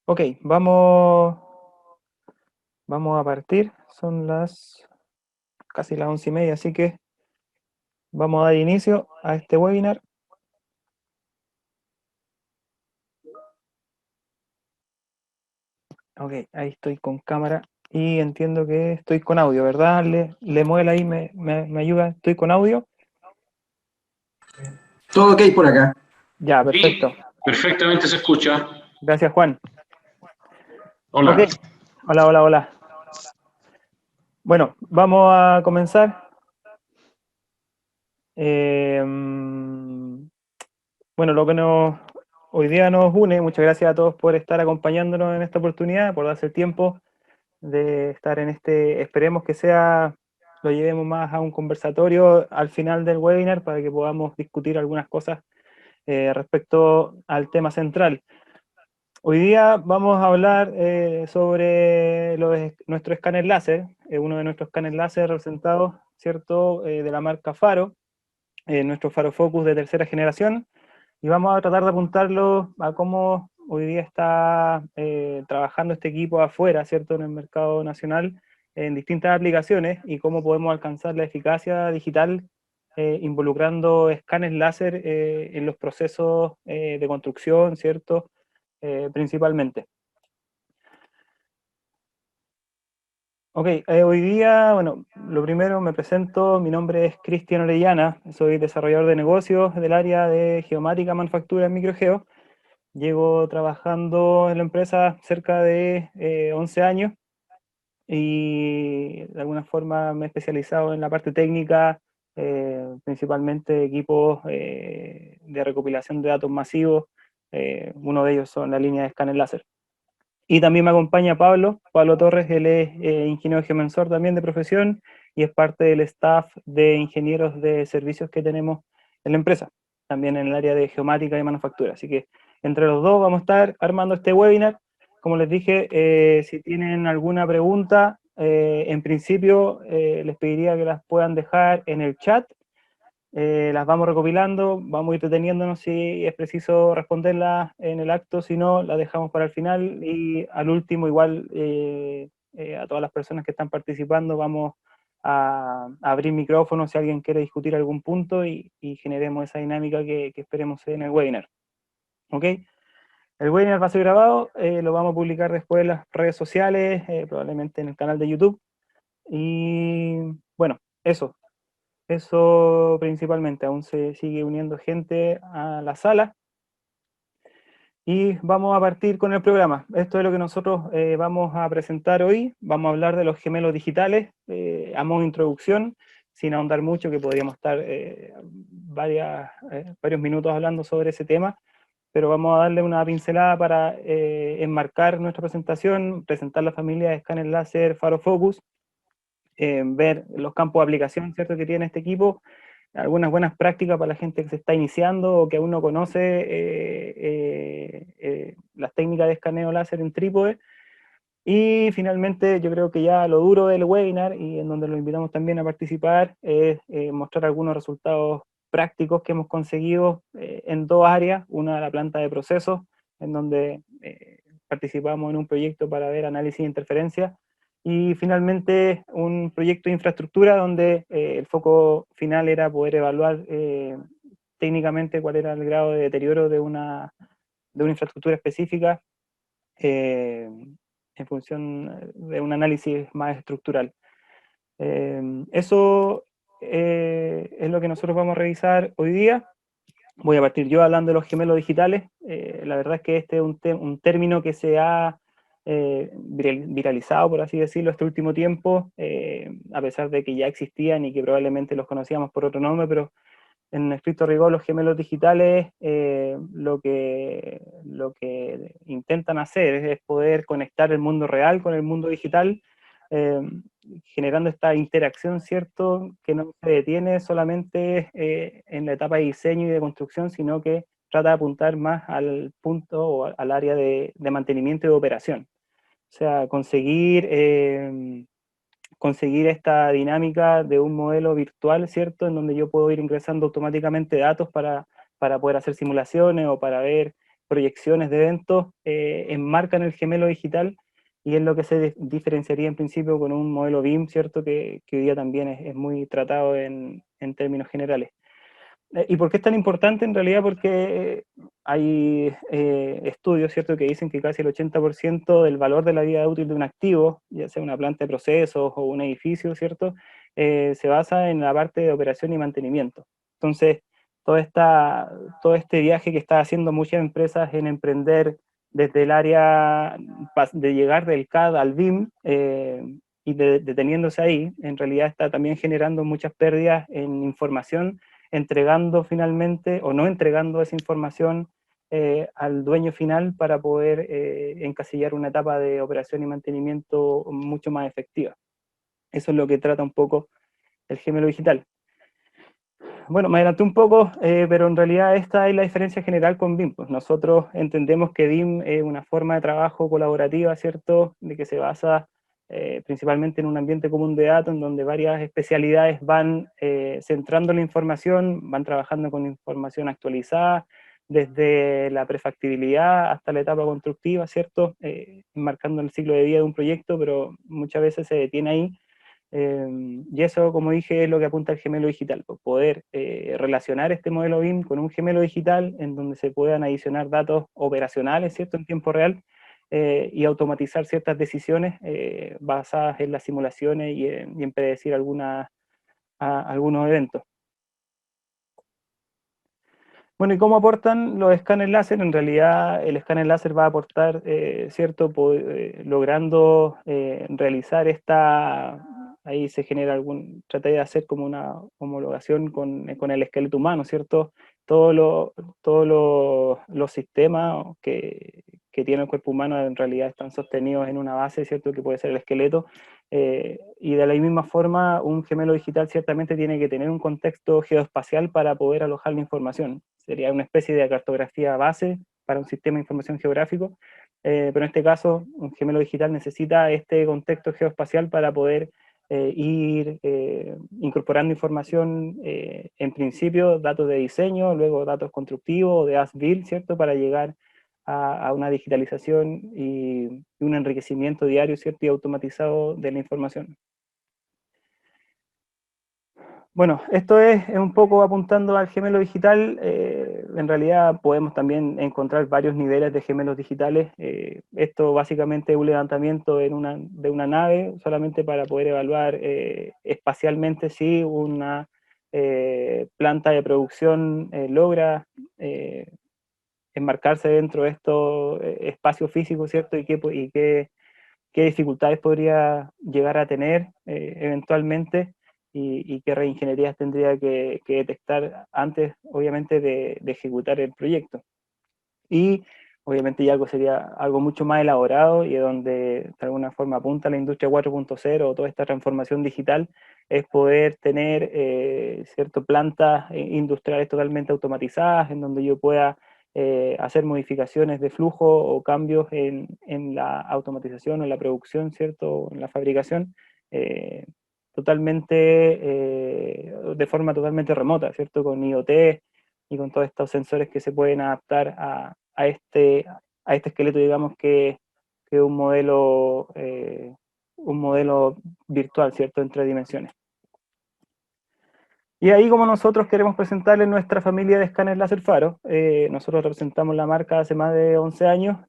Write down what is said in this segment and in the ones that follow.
Ok, vamos a partir. Son casi las 11:30, así que vamos a dar inicio a este webinar. Ok, ahí estoy con cámara y entiendo que estoy con audio, ¿verdad? Lemuel ahí me ayuda. ¿Estoy con audio? Todo ok por acá. Ya, Sí, perfecto. perfectamente se escucha. Gracias, Juan. Ok, Hola. hola, hola, hola. Bueno, vamos a comenzar. Bueno, hoy día nos une, muchas gracias a todos por estar acompañándonos en esta oportunidad, por darse el tiempo de estar en esperemos que lo llevemos más a un conversatorio al final del webinar para que podamos discutir algunas cosas respecto al tema central. Hoy día vamos a hablar sobre nuestro escáner láser, uno de nuestros escáneres láser representados, ¿cierto?, de la marca Faro, nuestro Faro Focus de tercera generación, y vamos a tratar de apuntarlo a cómo hoy día está trabajando este equipo afuera, ¿cierto?, en el mercado nacional, en distintas aplicaciones, y cómo podemos alcanzar la eficacia digital involucrando escáneres láser en los procesos de construcción, ¿cierto?, principalmente. Ok, hoy día, bueno, lo primero me presento, mi nombre es Cristian Orellana, soy desarrollador de negocios del área de geomática, manufactura en microgeo. Llevo trabajando en la empresa cerca de 11 años y de alguna forma me he especializado en la parte técnica, principalmente equipos de recopilación de datos masivos. Uno de ellos son la línea de escáner láser. Y también me acompaña Pablo Torres. Él es ingeniero geomensor también de profesión y es parte del staff de ingenieros de servicios que tenemos en la empresa, también en el área de geomática y manufactura. Así que entre los dos vamos a estar armando este webinar. Como les dije, si tienen alguna pregunta, en principio les pediría que las puedan dejar en el chat. Las vamos recopilando, vamos a ir deteniéndonos si es preciso responderlas en el acto, si no, las dejamos para el final y al último igual a todas las personas que están participando vamos a abrir micrófonos si alguien quiere discutir algún punto y generemos esa dinámica que esperemos en el webinar. ¿Ok? El webinar va a ser grabado, lo vamos a publicar después en las redes sociales, probablemente en el canal de YouTube. Y bueno, eso principalmente, aún se sigue uniendo gente a la sala. Y vamos a partir con el programa. Esto es lo que nosotros vamos a presentar hoy. Vamos a hablar de los gemelos digitales, a modo de introducción, sin ahondar mucho, que podríamos estar varios minutos hablando sobre ese tema, pero vamos a darle una pincelada para enmarcar nuestra presentación, presentar la familia de escáner láser Faro Focus, ver los campos de aplicación, ¿cierto?, que tiene este equipo, algunas buenas prácticas para la gente que se está iniciando o que aún no conoce las técnicas de escaneo láser en trípode. Y finalmente yo creo que ya lo duro del webinar, y en donde los invitamos también a participar, es mostrar algunos resultados prácticos que hemos conseguido en dos áreas. Una, la planta de procesos, en donde participamos en un proyecto para ver análisis de interferencia, y finalmente un proyecto de infraestructura donde el foco final era poder evaluar técnicamente cuál era el grado de deterioro de una infraestructura específica eh, en función de un análisis más estructural. Eso es lo que nosotros vamos a revisar hoy día. Voy a partir yo hablando de los gemelos digitales. La verdad es que este es un término que se ha viralizado, por así decirlo, este último tiempo, a pesar de que ya existían y que probablemente los conocíamos por otro nombre, pero en estricto rigor los gemelos digitales lo que intentan hacer es poder conectar el mundo real con el mundo digital, eh, generando esta interacción, ¿cierto?, que no se detiene solamente en la etapa de diseño y de construcción, sino que trata de apuntar más al punto o al área de mantenimiento y de operación. O sea, conseguir esta dinámica de un modelo virtual, ¿cierto?, en donde yo puedo ir ingresando automáticamente datos para poder hacer simulaciones o para ver proyecciones de eventos enmarcan el gemelo digital, y es lo que se diferenciaría en principio con un modelo BIM, ¿cierto? Que hoy día también es muy tratado en términos generales. ¿Y por qué es tan importante? En realidad porque hay estudios, ¿cierto?, que dicen que casi el 80% del valor de la vida útil de un activo, ya sea una planta de procesos o un edificio, ¿cierto?, se basa en la parte de operación y mantenimiento. Entonces, todo este viaje que están haciendo muchas empresas en emprender desde el área de llegar del CAD al BIM, y deteniéndose ahí, en realidad está también generando muchas pérdidas en información, entregando finalmente o no entregando esa información al dueño final para poder encasillar una etapa de operación y mantenimiento mucho más efectiva. Eso es lo que trata un poco el gemelo digital. Bueno, me adelanté un poco, pero en realidad esta es la diferencia general con BIM. Pues nosotros entendemos que BIM es una forma de trabajo colaborativa, ¿cierto?, de que se basa principalmente en un ambiente común de datos, en donde varias especialidades van centrando la información, van trabajando con información actualizada, desde la prefactibilidad hasta la etapa constructiva, ¿cierto?, marcando el ciclo de vida de un proyecto, pero muchas veces se detiene ahí. Y eso, como dije, es lo que apunta el gemelo digital, pues poder relacionar este modelo BIM con un gemelo digital en donde se puedan adicionar datos operacionales, ¿cierto?, en tiempo real, y automatizar ciertas decisiones basadas en las simulaciones y en predecir algunos eventos. Bueno, ¿y cómo aportan los escáneres láser? En realidad el escáner láser va a aportar, ¿cierto? Logrando realizar ahí se genera trata de hacer como una homologación con el esqueleto humano, ¿cierto? Todos los sistemas que tiene el cuerpo humano en realidad están sostenidos en una base, ¿cierto? Que puede ser el esqueleto. Y de la misma forma, un gemelo digital ciertamente tiene que tener un contexto geoespacial para poder alojar la información. Sería una especie de cartografía base para un sistema de información geográfico, pero en este caso, un gemelo digital necesita este contexto geoespacial para poder ir incorporando información, en principio datos de diseño, luego datos constructivos, de as-built, ¿cierto?, para llegar a una digitalización y un enriquecimiento diario, ¿cierto?, y automatizado de la información. Bueno, esto es un poco apuntando al gemelo digital. En realidad podemos también encontrar varios niveles de gemelos digitales. Esto básicamente es un levantamiento de una nave solamente para poder evaluar espacialmente si una planta de producción logra enmarcarse dentro de estos espacios físicos, ¿cierto? Qué dificultades podría llegar a tener eventualmente, y qué reingenierías tendría que detectar antes, obviamente, de ejecutar el proyecto. Y obviamente ya algo sería algo mucho más elaborado y donde de alguna forma apunta a la industria 4.0 o toda esta transformación digital, es poder tener plantas industriales totalmente automatizadas en donde yo pueda hacer modificaciones de flujo o cambios en la automatización o en la producción, ¿cierto?, en la fabricación, eh, de forma totalmente remota, ¿cierto?, con IoT y con todos estos sensores que se pueden adaptar a este esqueleto, digamos, que es un modelo virtual, ¿cierto?, en 3 dimensiones. Y ahí, como nosotros queremos presentarle nuestra familia de escáneres láser Faro, nosotros representamos la marca hace más de 11 años.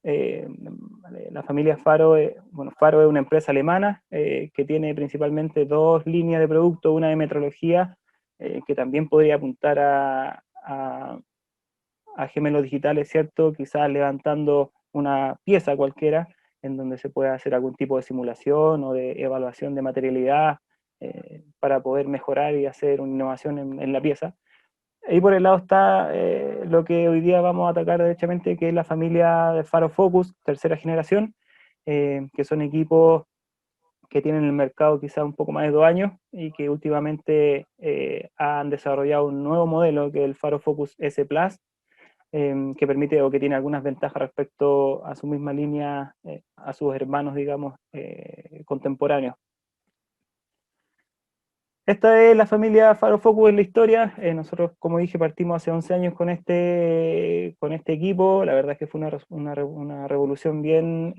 La familia Faro, bueno, Faro es una empresa alemana que tiene principalmente 2 líneas de producto, una de metrología, que también podría apuntar a gemelos digitales, ¿cierto? Quizás levantando una pieza cualquiera en donde se pueda hacer algún tipo de simulación o de evaluación de materialidad para poder mejorar y hacer una innovación en la pieza. Ahí por el lado está lo que hoy día vamos a atacar derechamente, que es la familia de Faro Focus, 3.ª generación, que son equipos que tienen en el mercado quizá un poco más de 2 años y que últimamente han desarrollado un nuevo modelo que es el Faro Focus S Plus, que permite o que tiene algunas ventajas respecto a su misma línea, a sus hermanos, digamos, contemporáneos. Esta es la familia Faro Focus en la historia. Nosotros, como dije, partimos hace 11 años con este equipo. La verdad es que fue una revolución bien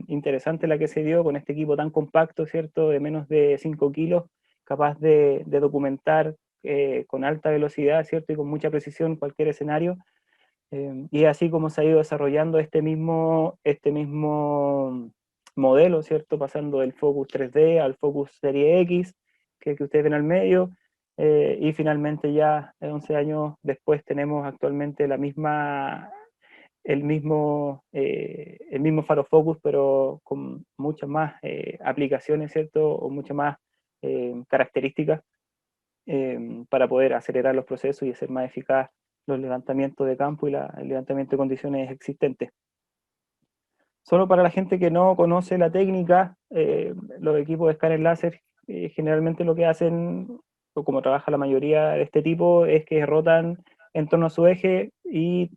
interesante la que se dio con este equipo tan compacto, ¿cierto? De menos de 5 kilos, capaz de documentar con alta velocidad, ¿cierto? Y con mucha precisión cualquier escenario. Y así como se ha ido desarrollando este mismo modelo, ¿cierto? Pasando del Focus 3D al Focus Serie X, que ustedes ven al medio, y finalmente ya 11 años después tenemos actualmente el mismo Faro Focus, pero con muchas más aplicaciones, ¿cierto? O muchas más características para poder acelerar los procesos y hacer más eficaz los levantamientos de campo y el levantamiento de condiciones existentes. Solo para la gente que no conoce la técnica, los equipos de escáner láser generalmente lo que hacen, o como trabaja la mayoría de este tipo, es que rotan en torno a su eje y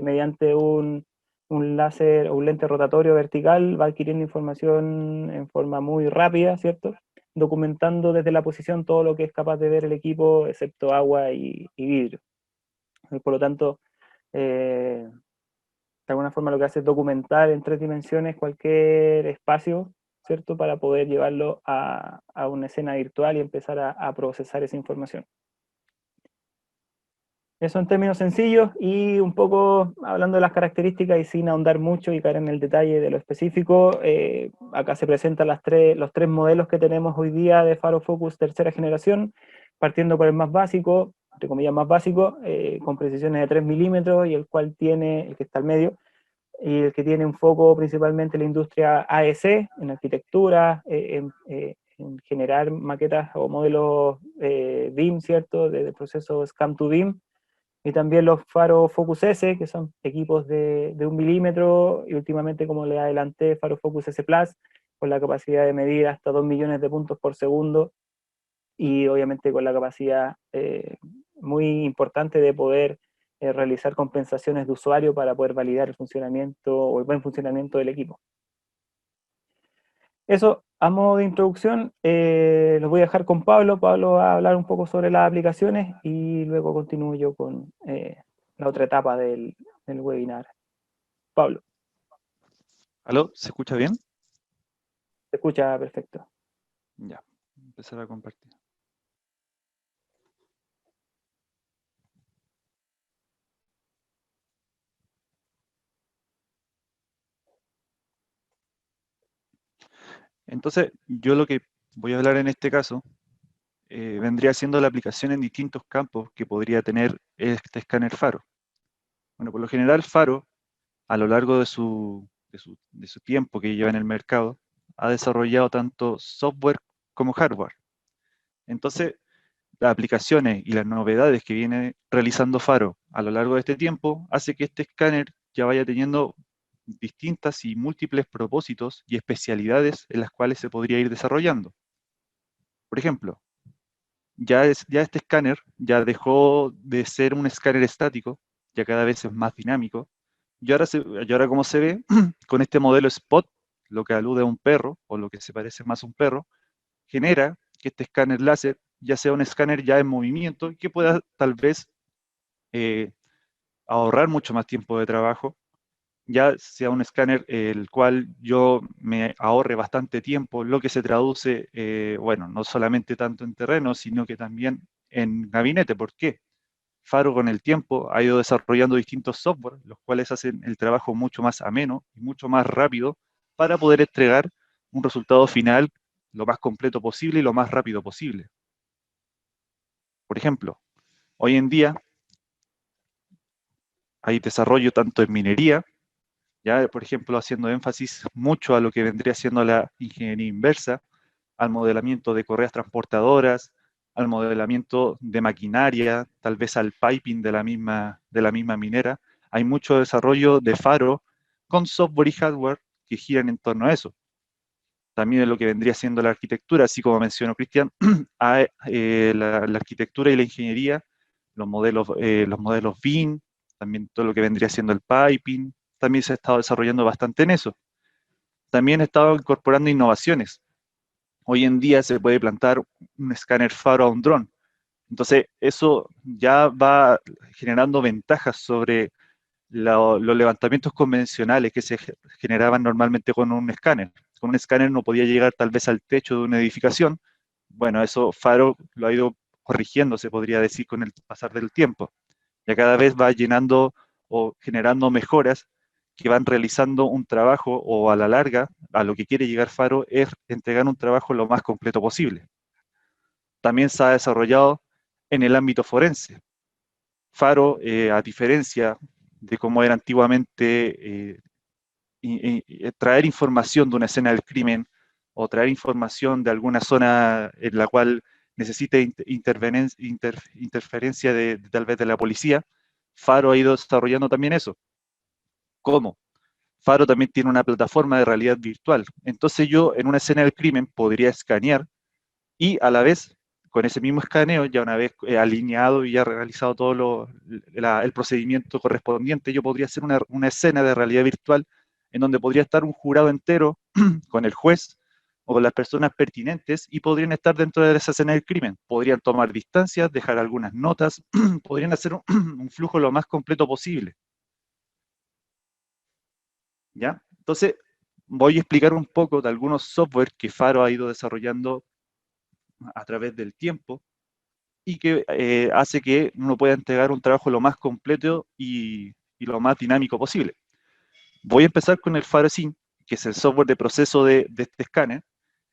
mediante un láser o un lente rotatorio vertical va adquiriendo información en forma muy rápida, ¿cierto? Documentando desde la posición todo lo que es capaz de ver el equipo, excepto agua y vidrio. Por lo tanto, eh, de alguna forma lo que hace es documentar en 3 dimensiones cualquier espacio, ¿cierto? Para poder llevarlo a una escena virtual y empezar a procesar esa información. Eso en términos sencillos y un poco hablando de las características y sin ahondar mucho y caer en el detalle de lo específico, acá se presentan los 3 modelos que tenemos hoy día de Faro Focus tercera generación, partiendo por el más básico, entre comillas más básico, con precisiones de 3 milímetros y el que está al medio, y el que tiene un foco principalmente en la industria AEC, en arquitectura, en generar maquetas o modelos BIM, ¿cierto? De proceso Scam to BIM, y también los Faro Focus S, que son equipos de 1 milímetro, y últimamente, como le adelanté, Faro Focus S Plus, con la capacidad de medir hasta 2 millones de puntos por segundo, y obviamente con la capacidad muy importante de poder realizar compensaciones de usuario para poder validar el funcionamiento o el buen funcionamiento del equipo. Eso, a modo de introducción, los voy a dejar con Pablo. Pablo va a hablar un poco sobre las aplicaciones y luego continúo yo con la otra etapa del webinar. Pablo, ¿Aló? ¿Se escucha bien? te escucha perfecto. Ya, empezar a compartir. Entonces, yo lo que voy a hablar en este caso vendría siendo la aplicación en distintos campos que podría tener este escáner Faro. Bueno, por lo general Faro, a lo largo de su tiempo que lleva en el mercado, ha desarrollado tanto software como hardware. Entonces, las aplicaciones y las novedades que viene realizando Faro a lo largo de este tiempo hace que este escáner ya vaya teniendo distintas y múltiples propósitos y especialidades en las cuales se podría ir desarrollando. Por ejemplo, ya este escáner ya dejó de ser un escáner estático, ya cada vez es más dinámico, y ahora como se ve, con este modelo Spot, lo que alude a un perro, o lo que se parece más a un perro, genera que este escáner láser ya sea un escáner ya en movimiento y que pueda tal vez eh, ahorrar mucho más tiempo de trabajo, ya sea un escáner el cual yo me ahorre bastante tiempo, lo que se traduce, bueno, no solamente tanto en terreno, sino que también en gabinete. ¿Por qué? Faro con el tiempo ha ido desarrollando distintos software, los cuales hacen el trabajo mucho más ameno y mucho más rápido para poder entregar un resultado final lo más completo posible y lo más rápido posible. Por ejemplo, hoy en día hay desarrollo tanto en minería, ya por ejemplo haciendo énfasis mucho a lo que vendría siendo la ingeniería inversa, al modelamiento de correas transportadoras, al modelamiento de maquinaria, tal vez al piping de la misma minera. Hay mucho desarrollo de Faro con software y hardware que giran en torno a eso. También en lo que vendría siendo la arquitectura, así como mencionó Cristian, la arquitectura y la ingeniería, los modelos BIM, también todo lo que vendría siendo el piping, también se ha estado desarrollando bastante en eso. También he estado incorporando innovaciones, Hoy en día se puede plantar un escáner faro a un dron. Entonces, eso ya va generando ventajas sobre los levantamientos convencionales que se generaban normalmente con un escáner. Con un escáner no podía llegar tal vez al techo de una edificación. Bueno, eso Faro lo ha ido corrigiendo, se podría decir, con el pasar del tiempo. Ya cada vez va llenando o generando mejoras que van realizando un trabajo, o a la larga, a lo que quiere llegar Faro es entregar un trabajo lo más completo posible. También se ha desarrollado en el ámbito forense. Faro, a diferencia de cómo era antiguamente traer información de una escena del crimen o traer información de alguna zona en la cual necesite interferencia tal vez de la policía, Faro ha ido desarrollando también eso. ¿Cómo? Faro también tiene una plataforma de realidad virtual. Entonces yo en una escena del crimen podría escanear y a la vez, con ese mismo escaneo, ya una vez alineado y ya realizado todo el procedimiento correspondiente, yo podría hacer una escena de realidad virtual en donde podría estar un jurado entero con el juez o con las personas pertinentes y podrían estar dentro de esa escena del crimen. Podrían tomar distancias, dejar algunas notas, podrían hacer un flujo lo más completo posible. ¿Ya? Entonces, voy a explicar un poco de algunos software que Faro ha ido desarrollando a través del tiempo y que hace que uno pueda entregar un trabajo lo más completo y lo más dinámico posible. Voy a empezar con el FaroSync, que es el software de proceso de este escáner,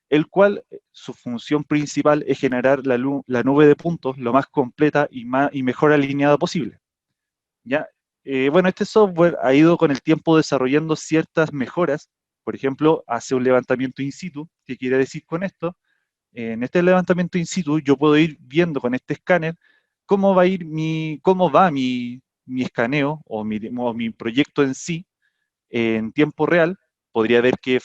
el cual su función principal es generar la nube de puntos lo más completa y mejor alineada posible. ¿Ya? Bueno, este software ha ido con el tiempo desarrollando ciertas mejoras. Por ejemplo, hace un levantamiento in situ. ¿Qué quiere decir con esto? En este levantamiento in situ yo puedo ir viendo con este escáner cómo va a ir mi escaneo o mi proyecto en sí en tiempo real. Podría ver qué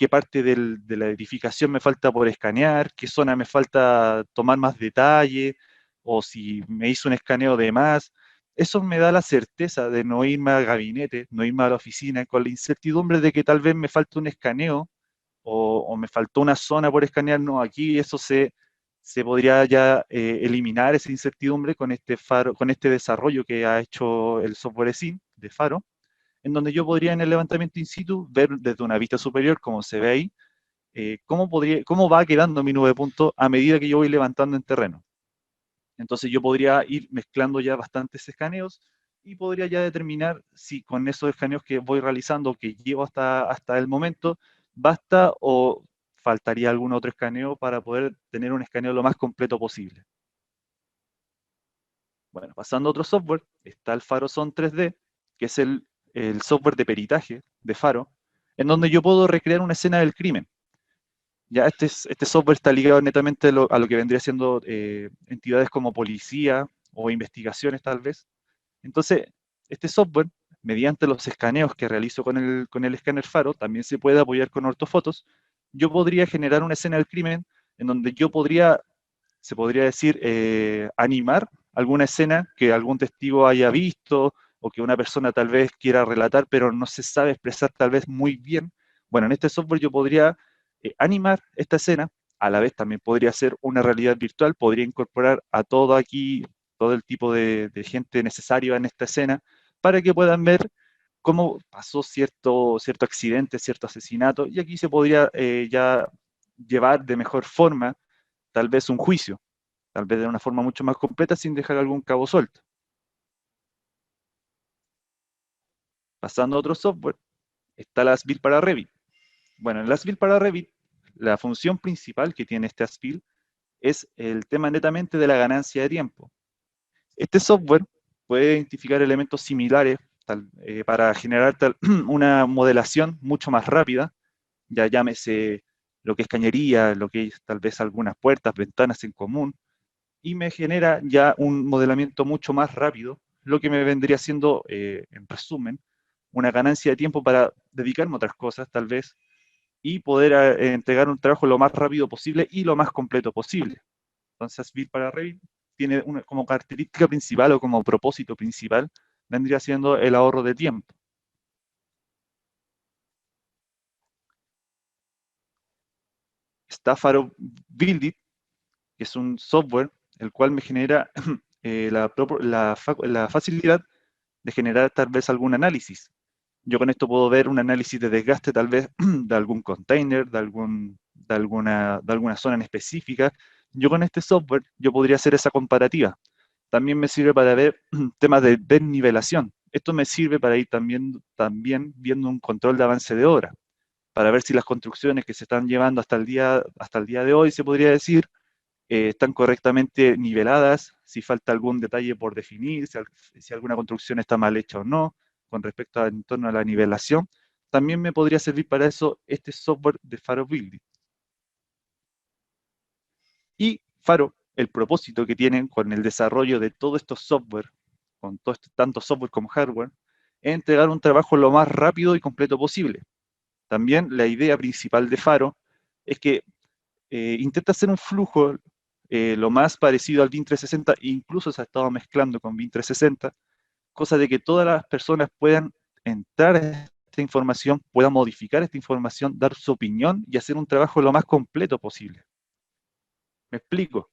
parte de la edificación me falta por escanear, qué zona me falta tomar más detalle, o si me hizo un escaneo de más. Eso me da la certeza de no irme al gabinete, no irme a la oficina con la incertidumbre de que tal vez me falte un escaneo o me faltó una zona por escanear. No, aquí eso se podría ya eliminar esa incertidumbre con con este desarrollo que ha hecho el software SIM de Faro, en donde yo podría en el levantamiento in situ ver desde una vista superior, como se ve ahí, cómo va quedando mi nube de puntos a medida que yo voy levantando en terreno. Entonces yo podría ir mezclando ya bastantes escaneos y podría ya determinar si con esos escaneos que voy realizando, que llevo hasta el momento, basta o faltaría algún otro escaneo para poder tener un escaneo lo más completo posible. Bueno, pasando a otro software, está el FaroZone 3D, que es el software de peritaje de Faro, en donde yo puedo recrear una escena del crimen. Ya este software está ligado netamente a lo que vendría siendo entidades como policía o investigaciones tal vez. Entonces, este software, mediante los escaneos que realizo con el escáner Faro, también se puede apoyar con ortofotos. Yo podría generar una escena del crimen en donde yo se podría decir, animar alguna escena que algún testigo haya visto o que una persona tal vez quiera relatar, pero no se sabe expresar tal vez muy bien. Bueno, en este software yo podría animar esta escena, a la vez también podría ser una realidad virtual, podría incorporar a todo aquí, todo el tipo de gente necesaria en esta escena, para que puedan ver cómo pasó cierto accidente, cierto asesinato, y aquí se podría ya llevar de mejor forma tal vez un juicio, tal vez de una forma mucho más completa sin dejar algún cabo suelto. Pasando a otro software, está la ASBIL para Revit. Bueno, en la ASBIL para Revit, la función principal que tiene este ASBIL es el tema netamente de la ganancia de tiempo. Este software puede identificar elementos similares para generar una modelación mucho más rápida, ya llámese lo que es cañería, lo que es tal vez algunas puertas, ventanas en común, y me genera ya un modelamiento mucho más rápido, lo que me vendría siendo, en resumen, una ganancia de tiempo para dedicarme a otras cosas, tal vez, y poder entregar un trabajo lo más rápido posible y lo más completo posible. Entonces, Build para Revit tiene como característica principal o como propósito principal, vendría siendo el ahorro de tiempo. está Faro Build It, que es un software el cual me genera la facilidad de generar tal vez algún análisis. Yo con esto puedo ver un análisis de desgaste tal vez de algún container, de alguna zona en específica. Yo con este software yo podría hacer esa comparativa. También me sirve para ver temas de desnivelación. Esto me sirve para ir también viendo un control de avance de obra, para ver si las construcciones que se están llevando hasta el día de hoy, se podría decir, están correctamente niveladas, si falta algún detalle por definir, si alguna construcción está mal hecha o no, con respecto en torno a la nivelación. También me podría servir para eso este software de Faro Building. Y Faro, el propósito que tienen con el desarrollo de todos estos software, con todo tanto software como hardware, es entregar un trabajo lo más rápido y completo posible. También la idea principal de Faro es que intenta hacer un flujo lo más parecido al BIM 360, incluso se ha estado mezclando con BIM 360, cosa de que todas las personas puedan entrar a esta información, puedan modificar esta información, dar su opinión y hacer un trabajo lo más completo posible. ¿Me explico?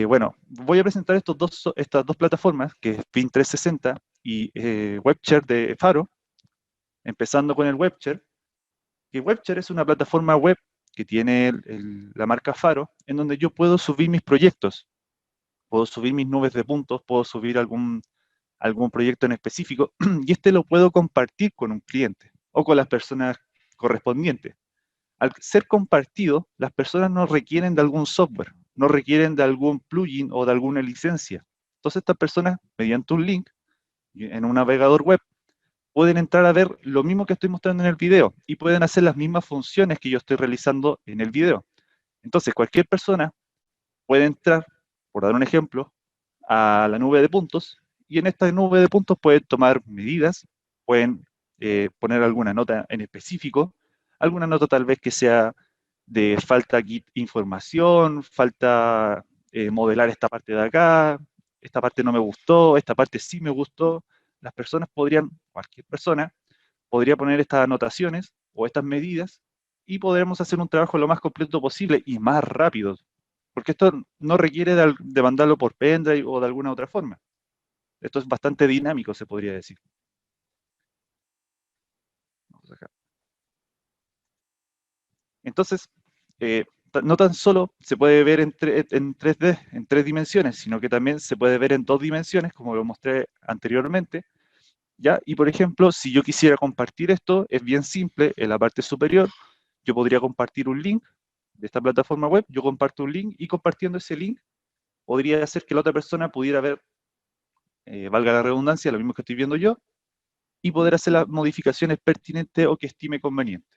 Bueno, voy a presentar estas dos plataformas, que es BIM 360 y WebShare de Faro, empezando con el WebShare, que WebShare es una plataforma web que tiene la marca Faro, en donde yo puedo subir mis proyectos, puedo subir mis nubes de puntos, puedo subir algún proyecto en específico, y este lo puedo compartir con un cliente o con las personas correspondientes. Al ser compartido, las personas no requieren de algún software, no requieren de algún plugin o de alguna licencia. Entonces estas personas, mediante un link en un navegador web, pueden entrar a ver lo mismo que estoy mostrando en el video y pueden hacer las mismas funciones que yo estoy realizando en el video. Entonces cualquier persona puede entrar, por dar un ejemplo, a la nube de puntos y en esta nube de puntos pueden tomar medidas, pueden poner alguna nota en específico, alguna nota tal vez que sea de falta aquí información, falta modelar esta parte de acá, esta parte no me gustó, esta parte sí me gustó. Las personas cualquier persona, podría poner estas anotaciones o estas medidas y podremos hacer un trabajo lo más completo posible y más rápido, porque esto no requiere de mandarlo por pendrive o de alguna otra forma. Esto es bastante dinámico, se podría decir. Vamos acá. Entonces, no tan solo se puede ver en 3D, en 3 dimensiones, sino que también se puede ver en 2 dimensiones, como lo mostré anteriormente, ¿ya? Y por ejemplo, si yo quisiera compartir esto, es bien simple, en la parte superior, yo podría compartir un link de esta plataforma web, yo comparto un link y compartiendo ese link, podría hacer que la otra persona pudiera ver, valga la redundancia, lo mismo que estoy viendo yo, y poder hacer las modificaciones pertinentes o que estime conveniente.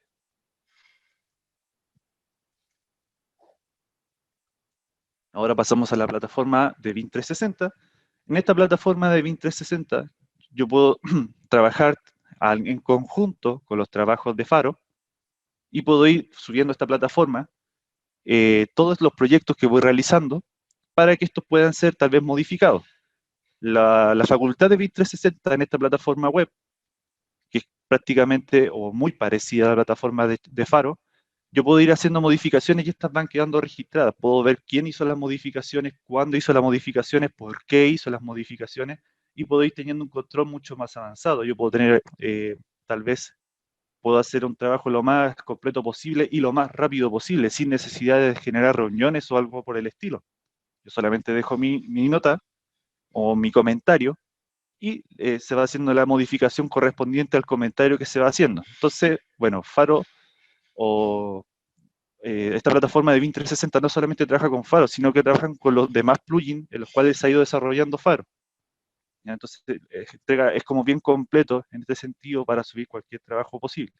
Ahora pasamos a la plataforma de BIM 360. En esta plataforma de BIM 360 yo puedo trabajar en conjunto con los trabajos de Faro y puedo ir subiendo a esta plataforma todos los proyectos que voy realizando para que estos puedan ser tal vez modificados. La facultad de BIM 360 en esta plataforma web, que es prácticamente o muy parecida a la plataforma de Faro, yo puedo ir haciendo modificaciones y estas van quedando registradas. Puedo ver quién hizo las modificaciones, cuándo hizo las modificaciones, por qué hizo las modificaciones, y puedo ir teniendo un control mucho más avanzado. Yo puedo tener, tal vez, puedo hacer un trabajo lo más completo posible y lo más rápido posible, sin necesidad de generar reuniones o algo por el estilo. Yo solamente dejo mi nota o mi comentario y se va haciendo la modificación correspondiente al comentario que se va haciendo. Entonces, bueno, Faro o esta plataforma de BIM 360 no solamente trabaja con Faro, sino que trabajan con los demás plugins en los cuales se ha ido desarrollando Faro. ¿Ya? Entonces, es como bien completo en este sentido para subir cualquier trabajo posible.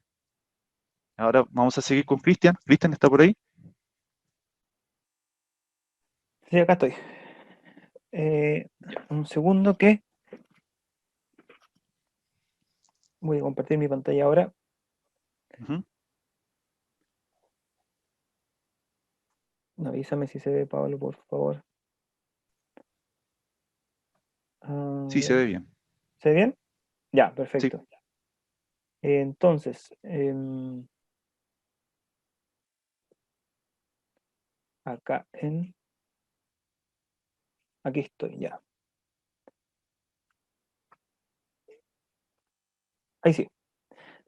Ahora vamos a seguir con Cristian. ¿Cristian está por ahí? Sí, acá estoy. Un segundo que voy a compartir mi pantalla ahora. Uh-huh. Avísame si se ve, Pablo, por favor. Sí, se Ya. ve bien. ¿Se ve bien? Ya, Sí. perfecto. Entonces, acá aquí estoy ya. Ahí sí.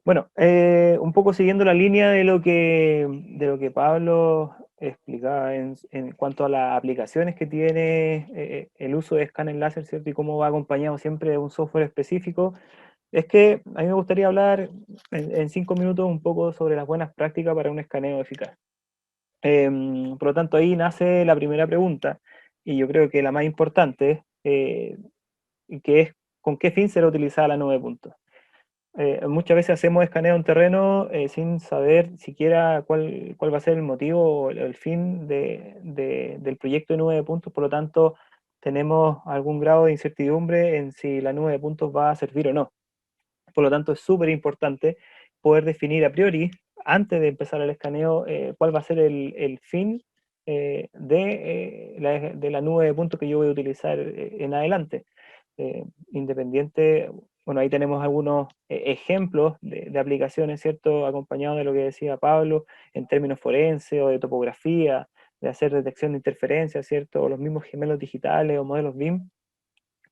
Bueno, un poco siguiendo la línea de lo que Pablo explicaba en cuanto a las aplicaciones que tiene el uso de escáner láser, ¿cierto? Y cómo va acompañado siempre de un software específico. Es que a mí me gustaría hablar en 5 minutos un poco sobre las buenas prácticas para un escaneo eficaz. Por lo tanto, ahí nace la primera pregunta, y yo creo que la más importante, que es ¿con qué fin será utilizada la nube de puntos? Muchas veces hacemos escaneo en terreno sin saber siquiera cuál va a ser el motivo o el fin del proyecto de nube de puntos, por lo tanto tenemos algún grado de incertidumbre en si la nube de puntos va a servir o no. Por lo tanto es súper importante poder definir a priori, antes de empezar el escaneo, cuál va a ser el fin de la nube de puntos que yo voy a utilizar en adelante. Independiente, bueno, ahí tenemos algunos ejemplos de aplicaciones, ¿cierto? Acompañados de lo que decía Pablo, en términos forenses o de topografía, de hacer detección de interferencias, ¿cierto? O los mismos gemelos digitales o modelos BIM.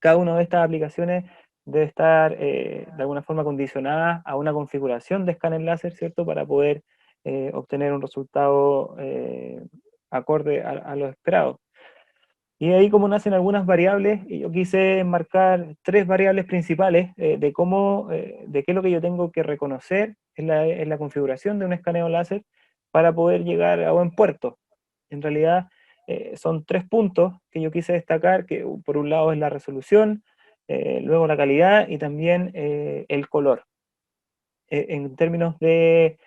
Cada una de estas aplicaciones debe estar de alguna forma condicionada a una configuración de escáner láser, ¿cierto? Para poder obtener un resultado acorde a lo esperado. Y ahí como nacen algunas variables, y yo quise marcar 3 variables principales de qué es lo que yo tengo que reconocer en la configuración de un escaneo láser para poder llegar a buen puerto. En realidad son 3 puntos que yo quise destacar, que por un lado es la resolución, luego la calidad y también el color. En términos de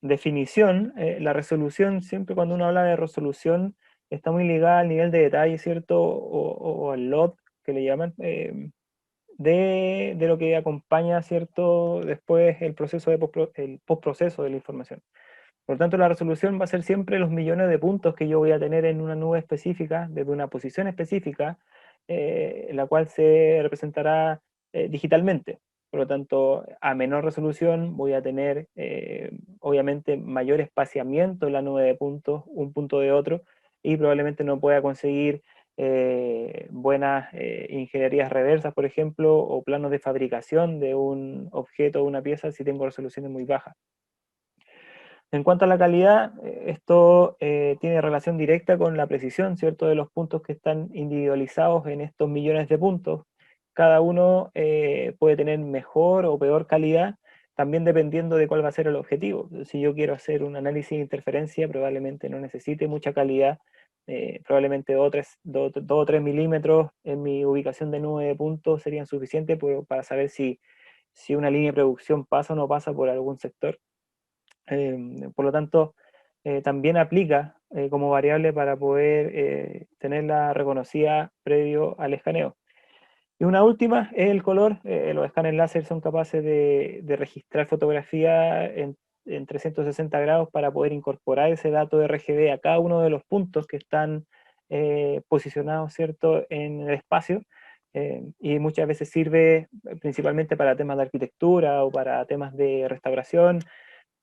definición, la resolución, siempre cuando uno habla de resolución, está muy ligada al nivel de detalle, ¿cierto? O al lot, que le llaman, de lo que acompaña, ¿cierto? Después el proceso el postproceso de la información. Por lo tanto, la resolución va a ser siempre los millones de puntos que yo voy a tener en una nube específica, desde una posición específica, la cual se representará digitalmente. Por lo tanto, a menor resolución voy a tener, obviamente, mayor espaciamiento en la nube de puntos, un punto de otro, y probablemente no pueda conseguir buenas ingenierías reversas, por ejemplo, o planos de fabricación de un objeto o una pieza si tengo resoluciones muy bajas. En cuanto a la calidad, esto tiene relación directa con la precisión, ¿cierto?, de los puntos que están individualizados en estos millones de puntos. Cada uno puede tener mejor o peor calidad, también dependiendo de cuál va a ser el objetivo. Si yo quiero hacer un análisis de interferencia, probablemente no necesite mucha calidad, probablemente 2 o 3 milímetros en mi ubicación de nube de puntos serían suficientes para saber si una línea de producción pasa o no pasa por algún sector. Por lo tanto, también aplica como variable para poder tenerla reconocida previo al escaneo. Y una última es el color. Los escáneres láser son capaces de registrar fotografía en 360 grados para poder incorporar ese dato de RGB a cada uno de los puntos que están posicionados, ¿cierto?, en el espacio. Y muchas veces sirve principalmente para temas de arquitectura o para temas de restauración,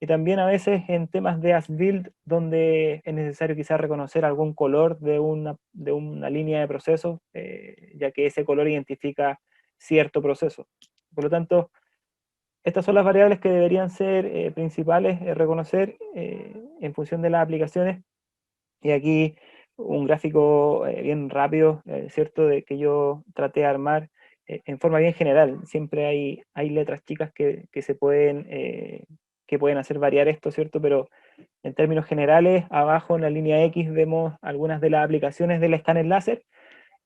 y también a veces en temas de as-built, donde es necesario quizás reconocer algún color de una línea de proceso, ya que ese color identifica cierto proceso. Por lo tanto, estas son las variables que deberían ser principales reconocer en función de las aplicaciones. Y aquí un gráfico bien rápido, ¿cierto?, de que yo traté de armar en forma bien general. Siempre hay letras chicas que pueden hacer variar esto, ¿cierto? Pero en términos generales, abajo en la línea X vemos algunas de las aplicaciones del escáner láser,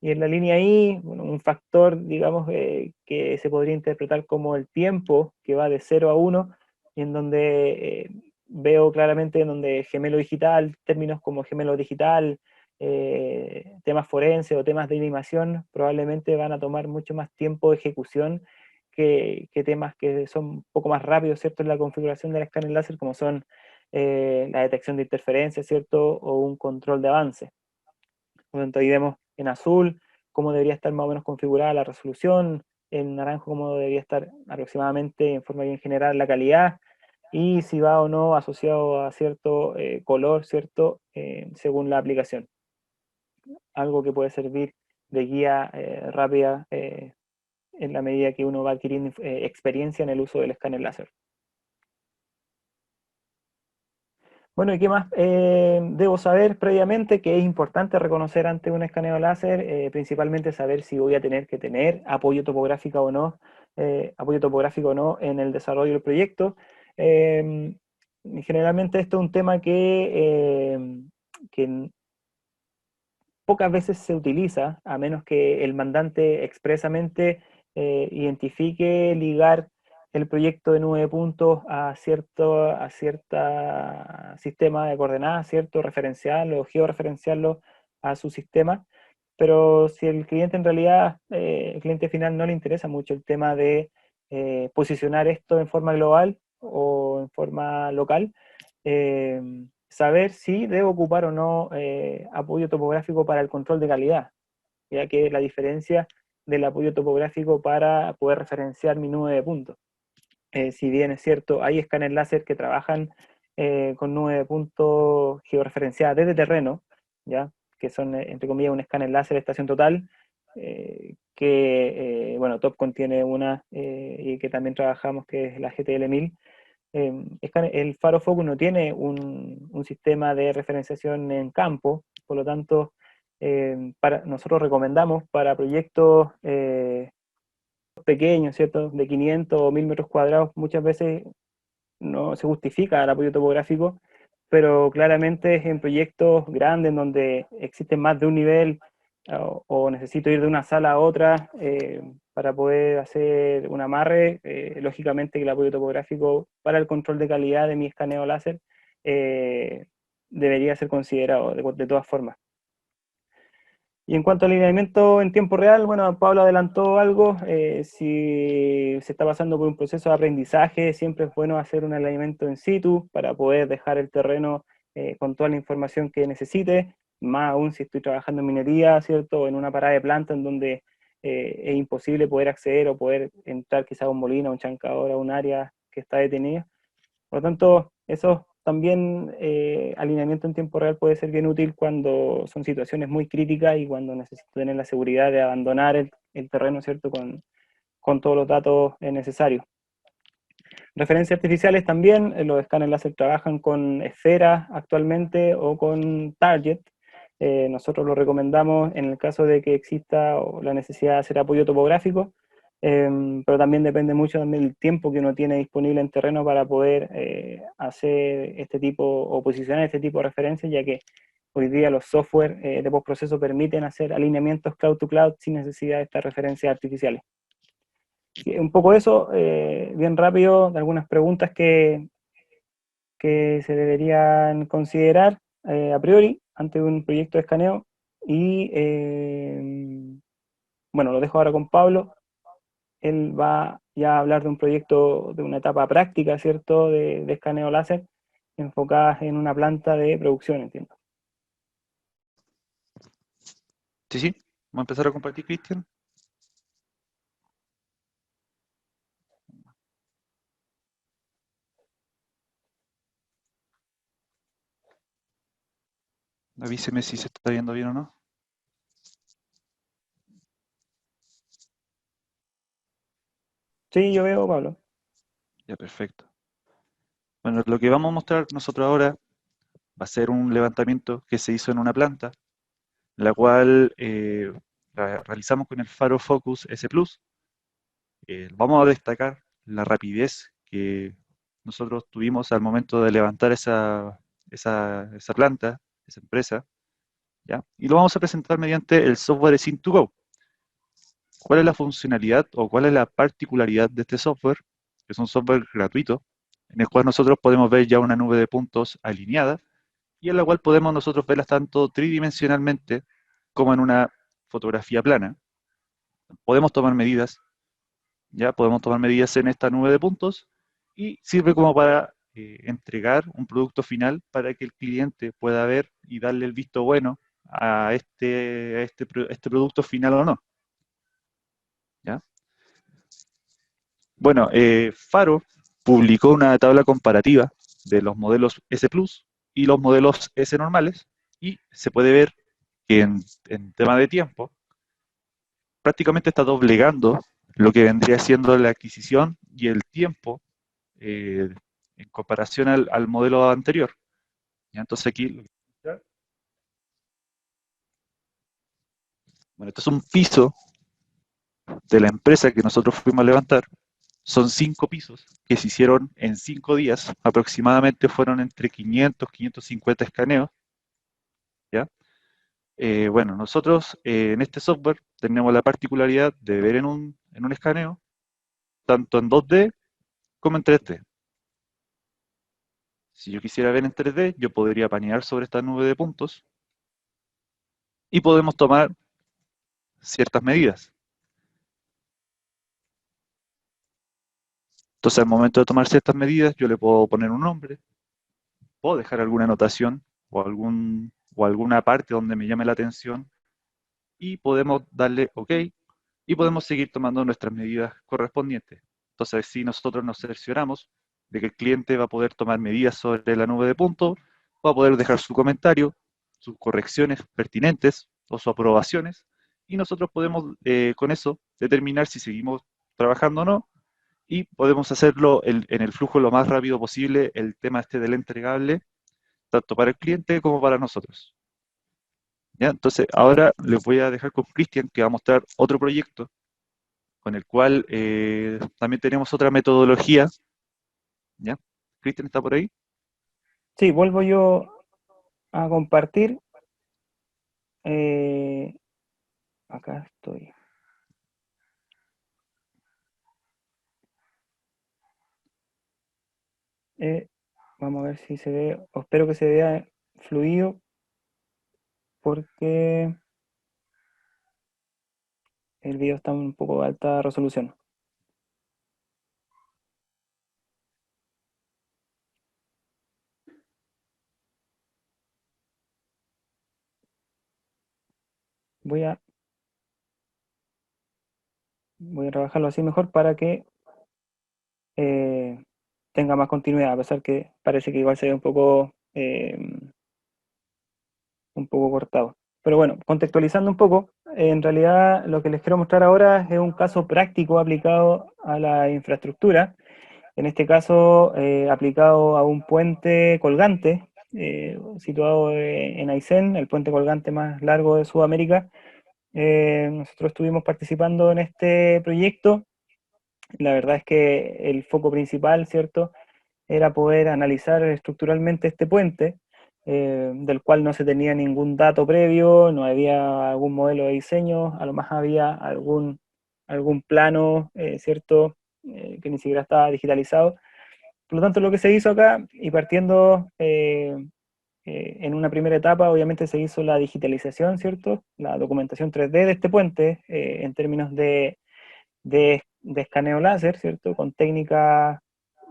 y en la línea Y, bueno, un factor, digamos, que se podría interpretar como el tiempo, que va de 0 a 1, y en donde veo claramente en donde gemelo digital, términos como gemelo digital, temas forenses o temas de animación, probablemente van a tomar mucho más tiempo de ejecución que temas que son un poco más rápidos, ¿cierto?, en la configuración del escáner láser, como son la detección de interferencias, ¿cierto?, o un control de avance. Por lo tanto, ahí vemos en azul cómo debería estar más o menos configurada la resolución, en naranjo cómo debería estar aproximadamente en forma bien general la calidad, y si va o no asociado a cierto color, ¿cierto? Según la aplicación. Algo que puede servir de guía rápida en la medida que uno va adquiriendo experiencia en el uso del escáner láser. Bueno, ¿y qué más debo saber previamente? Que es importante reconocer ante un escaneo láser, principalmente saber si voy a tener que tener apoyo topográfico o no en el desarrollo del proyecto. Generalmente esto es un tema que pocas veces se utiliza, a menos que el mandante expresamente identifique ligar el proyecto de nube de puntos a cierta sistema de coordenadas, cierto referencial o georreferenciarlo a su sistema. Pero si el cliente en realidad, el cliente final no le interesa mucho el tema de posicionar esto en forma global o en forma local, saber si debo ocupar o no apoyo topográfico para el control de calidad, ya que es la diferencia del apoyo topográfico para poder referenciar mi nube de puntos. Si bien es cierto, hay escáneres láser que trabajan con nube de puntos georreferenciada desde terreno, ¿ya? Que son, entre comillas, un escáner láser de estación total, bueno, Topcon tiene una y que también trabajamos, que es la GTL1000. El Faro Focus no tiene un sistema de referenciación en campo, por lo tanto, nosotros recomendamos para proyectos pequeños, ¿cierto? De 500 o 1000 metros cuadrados, muchas veces no se justifica el apoyo topográfico, pero claramente es en proyectos grandes en donde existe más de un nivel o necesito ir de una sala a otra para poder hacer un amarre, lógicamente que el apoyo topográfico para el control de calidad de mi escaneo láser eh, debería ser considerado de todas formas. Y en cuanto al alineamiento en tiempo real, bueno, Pablo adelantó algo. Si se está pasando por un proceso de aprendizaje, siempre es bueno hacer un alineamiento in situ para poder dejar el terreno con toda la información que necesite, más aún si estoy trabajando en minería, ¿cierto? O en una parada de planta en donde es imposible poder acceder o poder entrar quizá a un molino, a un chancador, a un área que está detenida. Por lo tanto, eso también, alineamiento en tiempo real puede ser bien útil cuando son situaciones muy críticas y cuando necesito tener la seguridad de abandonar el terreno, ¿cierto? Con todos los datos necesarios. Referencias artificiales también, los escáneres láser trabajan con esferas actualmente o con target. Nosotros lo recomendamos en el caso de que exista la necesidad de hacer apoyo topográfico, pero también depende mucho también del tiempo que uno tiene disponible en terreno para poder hacer este tipo o posicionar este tipo de referencias, ya que hoy día los software de postproceso permiten hacer alineamientos cloud to cloud sin necesidad de estas referencias artificiales. Un poco eso, bien rápido, de algunas preguntas que se deberían considerar a priori ante un proyecto de escaneo. Y bueno, lo dejo ahora con Pablo. Él va ya a hablar de un proyecto, de una etapa práctica, ¿cierto?, de escaneo láser, enfocada en una planta de producción, entiendo. Sí, sí. Vamos a empezar a compartir, Cristian. Avíseme si se está viendo bien o no. Sí, yo veo, Pablo. Ya, perfecto. Bueno, lo que vamos a mostrar nosotros ahora va a ser un levantamiento que se hizo en una planta, la cual la realizamos con el Faro Focus S Plus. Vamos a destacar la rapidez que nosotros tuvimos al momento de levantar esa planta, esa empresa, ¿ya? Y lo vamos a presentar mediante el software Sync2Go. ¿Cuál es la funcionalidad o cuál es la particularidad de este software? Es un software gratuito, en el cual nosotros podemos ver ya una nube de puntos alineada y en la cual podemos nosotros verlas tanto tridimensionalmente como en una fotografía plana. Podemos tomar medidas, ya podemos tomar medidas en esta nube de puntos y sirve como para entregar un producto final para que el cliente pueda ver y darle el visto bueno a este producto final o no. ¿Ya? Bueno, Faro publicó una tabla comparativa de los modelos S Plus y los modelos S normales, y se puede ver que en tema de tiempo prácticamente está doblegando lo que vendría siendo la adquisición y el tiempo eh, en comparación al modelo anterior. ¿Ya? Entonces aquí, bueno, esto es un piso de la empresa que nosotros fuimos a levantar. Son 5 pisos que se hicieron en 5 días, aproximadamente fueron entre 500 y 550 escaneos. ¿Ya? Bueno, nosotros en este software tenemos la particularidad de ver en un escaneo, tanto en 2D como en 3D. Si yo quisiera ver en 3D, yo podría panear sobre esta nube de puntos y podemos tomar ciertas medidas. Entonces, al momento de tomar ciertas medidas, yo le puedo poner un nombre, puedo dejar alguna anotación o alguna parte donde me llame la atención y podemos darle OK y podemos seguir tomando nuestras medidas correspondientes. Entonces, si nosotros nos cercioramos de que el cliente va a poder tomar medidas sobre la nube de puntos, va a poder dejar su comentario, sus correcciones pertinentes o sus aprobaciones, y nosotros podemos con eso determinar si seguimos trabajando o no, y podemos hacerlo en el flujo lo más rápido posible, el tema este del entregable, tanto para el cliente como para nosotros. ¿Ya? Entonces, ahora les voy a dejar con Cristian, que va a mostrar otro proyecto con el cual también tenemos otra metodología. ¿Ya? Cristian, ¿está por ahí? Sí, vuelvo yo a compartir. Eh, acá estoy. Eh, vamos a ver si se ve, o espero que se vea fluido, porque el video está un poco de alta resolución. Voy a, voy a trabajarlo así mejor para que eh, tenga más continuidad, a pesar que parece que igual se ve un poco cortado. Pero bueno, contextualizando un poco, en realidad lo que les quiero mostrar ahora es un caso práctico aplicado a la infraestructura, en este caso aplicado a un puente colgante situado en Aysén, el puente colgante más largo de Sudamérica. Nosotros estuvimos participando en este proyecto. La verdad es que el foco principal, ¿cierto?, era poder analizar estructuralmente este puente, del cual no se tenía ningún dato previo, no había algún modelo de diseño, a lo más había algún plano, ¿cierto?, que ni siquiera estaba digitalizado. Por lo tanto, lo que se hizo acá, y partiendo en una primera etapa, obviamente se hizo la digitalización, ¿cierto?, la documentación 3D de este puente, en términos de escaneo láser, ¿cierto?, con técnicas,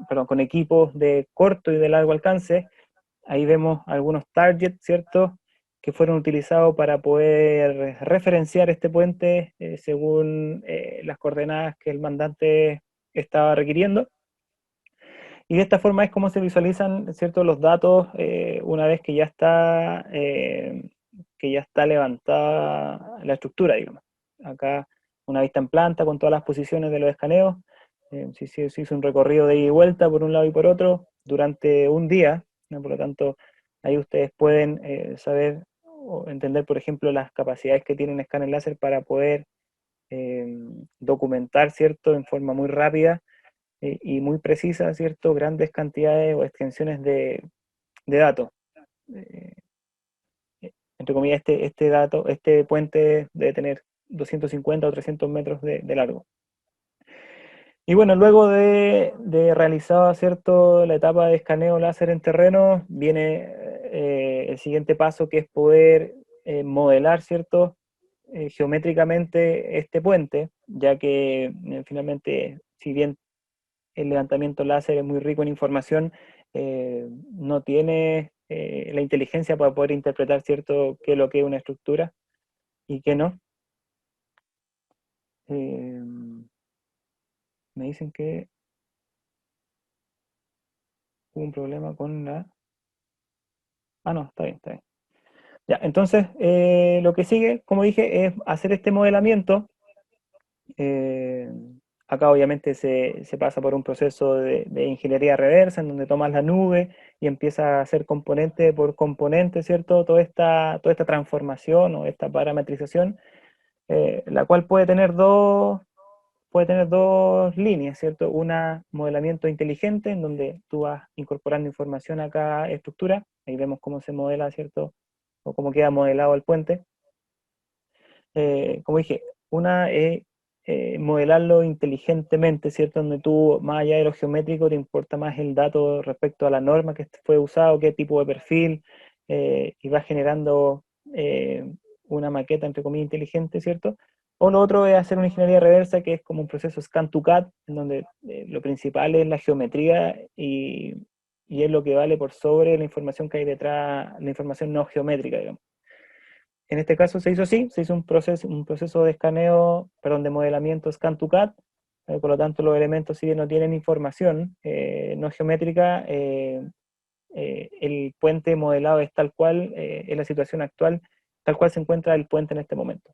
perdón, con equipos de corto y de largo alcance. Ahí vemos algunos targets, ¿cierto?, que fueron utilizados para poder referenciar este puente según las coordenadas que el mandante estaba requiriendo. Y de esta forma es como se visualizan, ¿cierto?, los datos una vez que ya está levantada la estructura, digamos. Acá una vista en planta con todas las posiciones de los escaneos. Se hizo un recorrido de ida y vuelta por un lado y por otro durante un día, ¿no? Por lo tanto, ahí ustedes pueden saber o entender, por ejemplo, las capacidades que tiene un escáner láser para poder eh, documentar, ¿cierto?, en forma muy rápida y muy precisa, ¿cierto?, grandes cantidades o extensiones de datos. Eh, Entre comillas, este puente debe tener 250 o 300 metros de largo. Y bueno, luego de realizada, ¿cierto?, la etapa de escaneo láser en terreno, viene el siguiente paso, que es poder modelar, ¿cierto?, geométricamente este puente, ya que finalmente, si bien el levantamiento láser es muy rico en información, no tiene la inteligencia para poder interpretar, ¿cierto?, qué es lo que es una estructura y qué no. Eh, Me dicen que hubo un problema con la... Ah, no, está bien, está bien. Ya, entonces, lo que sigue, como dije, es hacer este modelamiento. Eh, Acá obviamente se pasa por un proceso de ingeniería reversa, en donde tomas la nube y empiezas a hacer componente por componente, ¿cierto? Toda esta transformación o esta parametrización, la cual puede tener dos líneas, ¿cierto? Una, modelamiento inteligente, en donde tú vas incorporando información a cada estructura, ahí vemos cómo se modela, ¿cierto? O cómo queda modelado el puente. Como dije, una es modelarlo inteligentemente, ¿cierto? Donde tú, más allá de lo geométrico, te importa más el dato respecto a la norma que fue usado, qué tipo de perfil, y vas generando eh, una maqueta, entre comillas, inteligente, ¿cierto? O lo otro es hacer una ingeniería reversa, que es como un proceso scan to CAD, en donde lo principal es la geometría y es lo que vale por sobre la información que hay detrás, la información no geométrica, digamos. En este caso se hizo así, se hizo un proceso de escaneo, perdón, de modelamiento Scan2CAD, por lo tanto los elementos, si bien no tienen información no geométrica, el puente modelado es tal cual, en la situación actual, tal cual se encuentra el puente en este momento.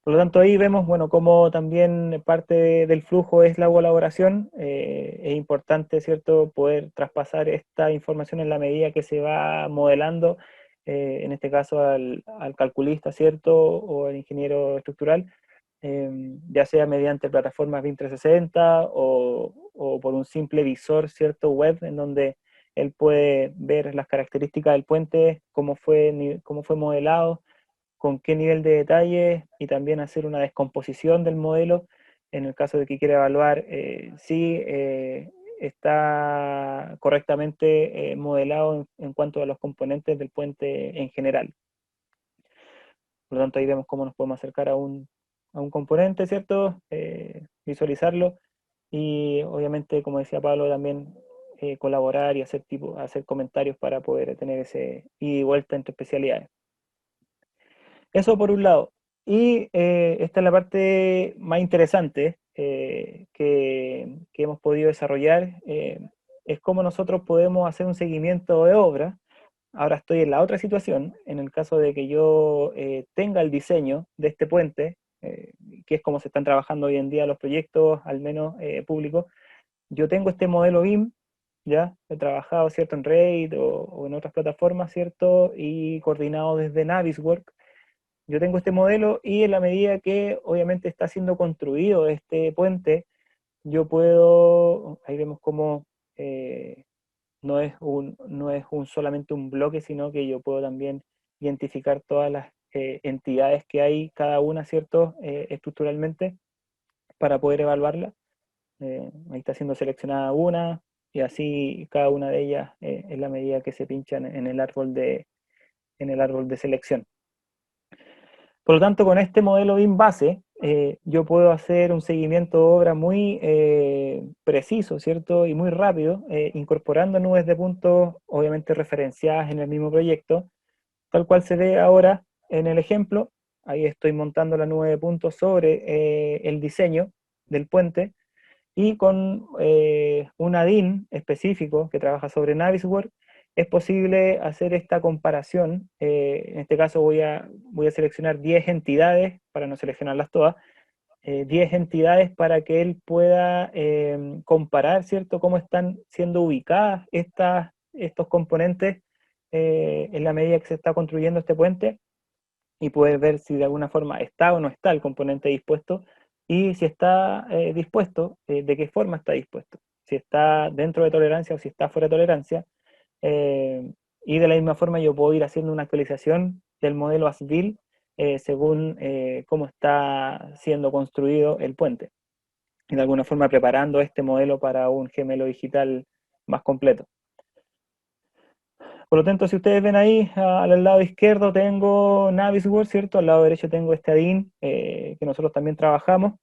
Por lo tanto, ahí vemos, bueno, cómo también parte del flujo es la colaboración. Es importante, ¿cierto?, poder traspasar esta información en la medida que se va modelando, en este caso al calculista, ¿cierto?, o al ingeniero estructural, ya sea mediante plataformas BIM 360 o por un simple visor, ¿cierto?, web, en donde él puede ver las características del puente, cómo fue modelado, con qué nivel de detalle y también hacer una descomposición del modelo en el caso de que quiera evaluar si está correctamente modelado en cuanto a los componentes del puente en general. Por lo tanto, ahí vemos cómo nos podemos acercar a un componente, ¿cierto? Visualizarlo y obviamente, como decía Pablo, también colaborar y hacer comentarios para poder tener ese ida y vuelta entre especialidades. Eso por un lado. Y esta es la parte más interesante que hemos podido desarrollar, es cómo nosotros podemos hacer un seguimiento de obra. Ahora estoy en la otra situación, en el caso de que yo tenga el diseño de este puente, que es como se están trabajando hoy en día los proyectos, al menos públicos. Yo tengo este modelo BIM, ya, he trabajado, ¿cierto?, en Revit o en otras plataformas, ¿cierto?, y coordinado desde Navisworks. Yo tengo este modelo y en la medida que obviamente está siendo construido este puente, yo puedo, ahí vemos cómo no es solamente un bloque, sino que yo puedo también identificar todas las entidades que hay, cada una, ¿cierto?, estructuralmente, para poder evaluarla. Ahí está siendo seleccionada una, y así cada una de ellas es la medida que se pinchan en el árbol de selección. Por lo tanto, con este modelo BIM base, yo puedo hacer un seguimiento de obra muy preciso, ¿cierto? Y muy rápido, incorporando nubes de puntos, obviamente referenciadas en el mismo proyecto, tal cual se ve ahora en el ejemplo. Ahí estoy montando la nube de puntos sobre el diseño del puente, y con un add-in específico que trabaja sobre Navisworks, es posible hacer esta comparación. En este caso voy a seleccionar 10 entidades, para no seleccionarlas todas, 10 entidades para que él pueda comparar, ¿cierto?, cómo están siendo ubicadas estos componentes en la medida que se está construyendo este puente, y poder ver si de alguna forma está o no está el componente dispuesto, y si está dispuesto, de qué forma está dispuesto, si está dentro de tolerancia o si está fuera de tolerancia. eh, y de la misma forma yo puedo ir haciendo una actualización del modelo as-built según cómo está siendo construido el puente, y de alguna forma preparando este modelo para un gemelo digital más completo. Por lo tanto, si ustedes ven ahí, al lado izquierdo tengo Navisworks, ¿cierto? Al lado derecho tengo este add-in que nosotros también trabajamos.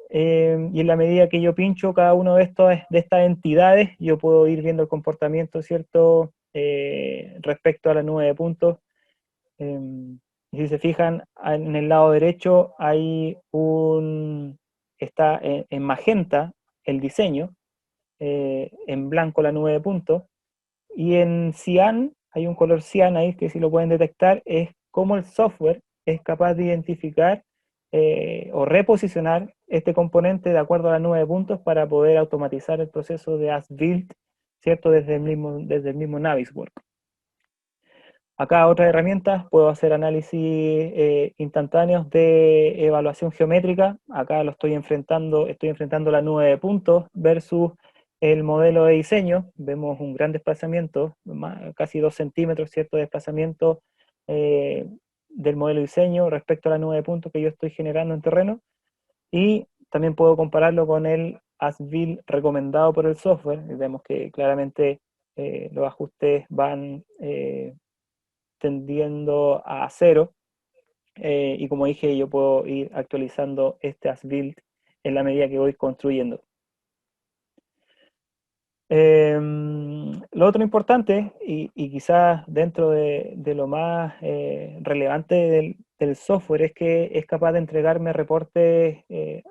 Y en la medida que yo pincho cada uno de estas entidades, yo puedo ir viendo el comportamiento, ¿cierto? Respecto a la nube de puntos. Y si se fijan, en el lado derecho está en magenta el diseño, en blanco la nube de puntos, y en cian, hay un color cian ahí que si lo pueden detectar, es cómo el software es capaz de identificar o reposicionar este componente de acuerdo a la nube de puntos para poder automatizar el proceso de as build, ¿cierto? Desde el mismo Navisworks. Acá otras herramientas, puedo hacer análisis instantáneos de evaluación geométrica. Acá estoy enfrentando la nube de puntos versus el modelo de diseño. Vemos un gran desplazamiento, casi 2 centímetros, ¿cierto? De desplazamiento del modelo de diseño respecto a la nube de puntos que yo estoy generando en terreno. Y también puedo compararlo con el as-build recomendado por el software. Y vemos que claramente los ajustes van tendiendo a cero, y como dije, yo puedo ir actualizando este as-build en la medida que voy construyendo. Lo otro importante, y quizás dentro de lo más relevante del software, es que es capaz de entregarme reportes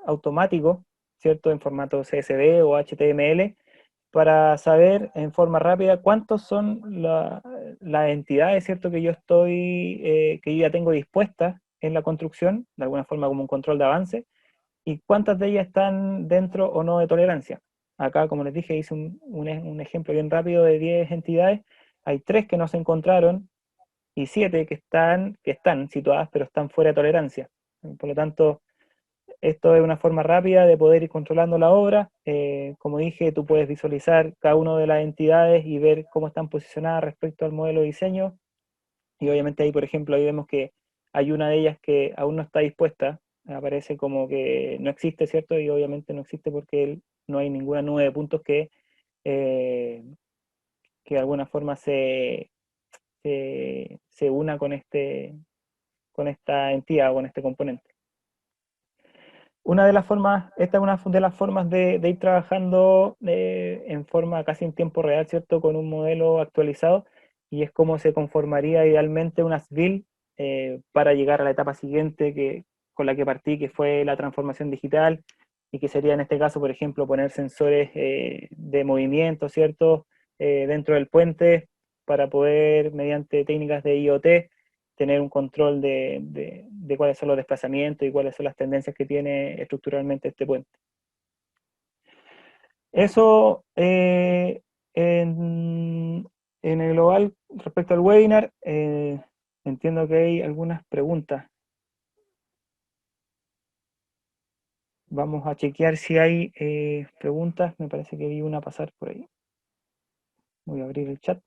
automáticos, ¿cierto? En formato CSV o HTML, para saber en forma rápida cuántos son las entidades, ¿cierto? Que yo que yo ya tengo dispuestas en la construcción, de alguna forma como un control de avance, y cuántas de ellas están dentro o no de tolerancia. Acá, como les dije, hice un ejemplo bien rápido de 10 entidades, hay 3 que no se encontraron y 7 que están situadas pero están fuera de tolerancia. Por lo tanto, esto es una forma rápida de poder ir controlando la obra. Como dije, tú puedes visualizar cada una de las entidades y ver cómo están posicionadas respecto al modelo de diseño. Y obviamente ahí, por ejemplo, ahí vemos que hay una de ellas que aún no está dispuesta. Aparece como que no existe, ¿cierto? Y obviamente no existe porque no hay ninguna nube de puntos eh, que de alguna forma se una con esta entidad o con este componente. Esta es una de las formas de ir trabajando en forma casi en tiempo real, ¿cierto? Con un modelo actualizado, y es como se conformaría idealmente una SBIL para llegar a la etapa siguiente con la que partí, que fue la transformación digital, y que sería en este caso, por ejemplo, poner sensores de movimiento, ¿cierto? Dentro del puente para poder, mediante técnicas de IoT, tener un control de cuáles son los desplazamientos y cuáles son las tendencias que tiene estructuralmente este puente. Eso en el global respecto al webinar. Entiendo que hay algunas preguntas. Vamos a chequear si hay preguntas. Me parece que vi una pasar por ahí. Voy a abrir el chat.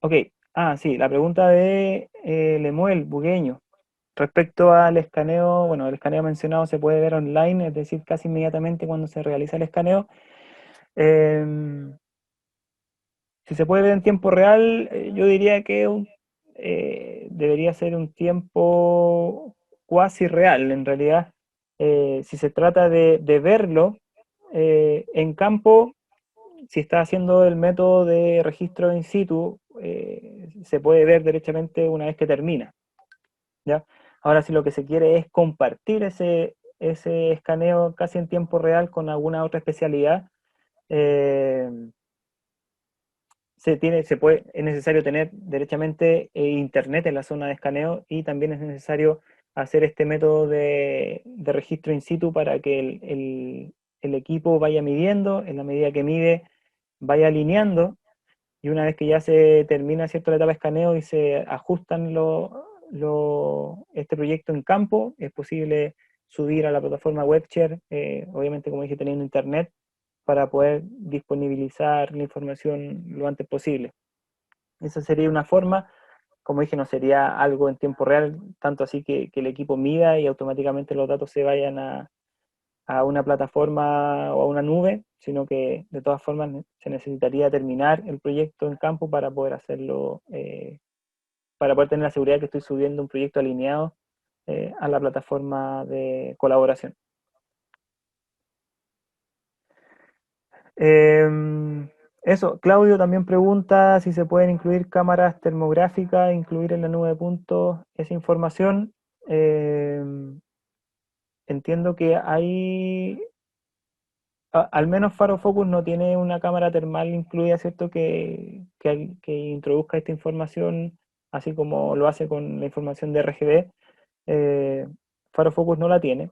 Ok, sí, la pregunta de Lemuel Bugueño. Respecto al escaneo, bueno, el escaneo mencionado se puede ver online, es decir, casi inmediatamente cuando se realiza el escaneo. Si se puede ver en tiempo real, yo diría que debería ser un tiempo cuasi real, en realidad. Si se trata de verlo en campo, si está haciendo el método de registro in situ, se puede ver derechamente una vez que termina, ¿ya? Ahora, si lo que se quiere es compartir ese escaneo casi en tiempo real con alguna otra especialidad, eh, es necesario tener derechamente internet en la zona de escaneo, y también es necesario hacer este método de registro in situ para que el equipo vaya midiendo, en la medida que mide, vaya alineando, y una vez que ya se termina, ¿cierto?, la etapa de escaneo y se ajustan este proyecto en campo, es posible subir a la plataforma WebShare, obviamente, como dije, teniendo internet, para poder disponibilizar la información lo antes posible. Esa sería una forma. Como dije, no sería algo en tiempo real, tanto así que el equipo mida y automáticamente los datos se vayan a una plataforma o a una nube, sino que de todas formas se necesitaría terminar el proyecto en campo para poder hacerlo, para poder tener la seguridad que estoy subiendo un proyecto alineado a la plataforma de colaboración. Eso, Claudio también pregunta si se pueden incluir cámaras termográficas, incluir en la nube de puntos esa información. entiendo que hay, al menos Faro Focus no tiene una cámara termal incluida, ¿cierto? Que introduzca esta información, así como lo hace con la información de RGB. Faro Focus no la tiene.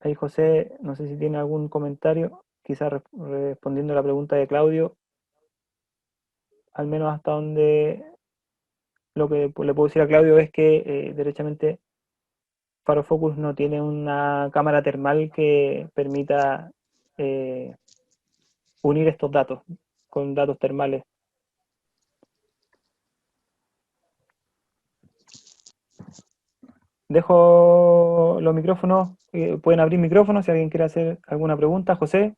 Ahí José, no sé si tiene algún comentario, quizás respondiendo a la pregunta de Claudio, al menos hasta donde lo que le puedo decir a Claudio es que derechamente Faro Focus no tiene una cámara termal que permita eh, unir estos datos con datos termales. Dejo los micrófonos, pueden abrir micrófonos si alguien quiere hacer alguna pregunta. José,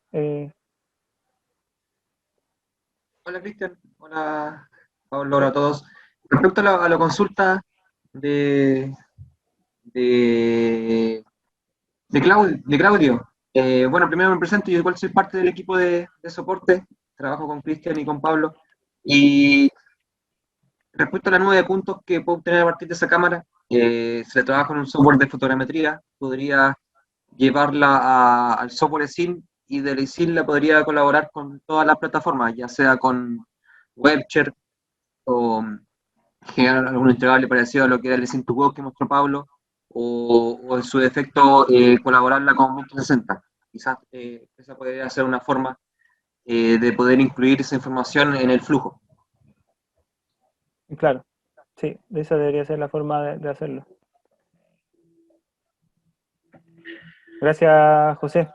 Hola Cristian, hola Pablo, hola a todos. Respecto a la consulta de, de, de Claudio, bueno, primero me presento, yo igual soy parte del equipo de soporte, trabajo con Cristian y con Pablo, y respecto a la nube de puntos que puedo obtener a partir de esa cámara, se le trabaja con un software de fotogrametría, podría llevarla al software SIM y del SIM la podría colaborar con todas las plataformas, ya sea con WebShare o generar algún entregable parecido a lo que era el Sync2Go que mostró Pablo, o en su defecto colaborarla con Ubuntu 60. Quizás esa podría ser una forma de poder incluir esa información en el flujo. claro, sí, esa debería ser la forma de hacerlo. Gracias, José.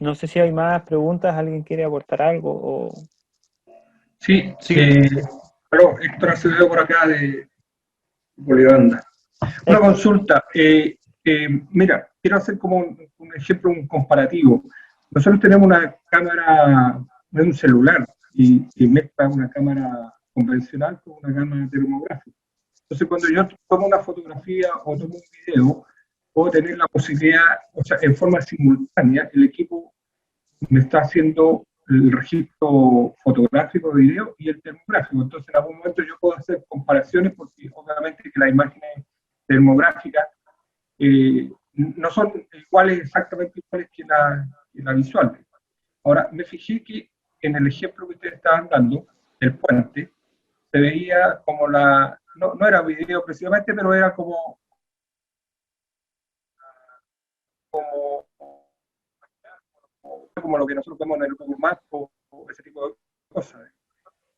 No sé si hay más preguntas, alguien quiere aportar algo o... Sí, Sí, aló, Héctor Acevedo por acá de Bolivanda. Una consulta. Mira, quiero hacer como un ejemplo, un comparativo. Nosotros tenemos una cámara de un celular y mezcla una cámara convencional con una cámara termográfica. Entonces, cuando yo tomo una fotografía o tomo un video, puedo tener la posibilidad, o sea, en forma simultánea, el equipo me está haciendo el registro fotográfico, de video y el termográfico. Entonces, en algún momento yo puedo hacer comparaciones porque obviamente que las imágenes termográficas no son iguales, exactamente iguales que la visual. Ahora, me fijé que en el ejemplo que ustedes estaban dando, el puente, se veía como no era video precisamente, pero era como como lo que nosotros vemos en el Google Maps o ese tipo de cosas.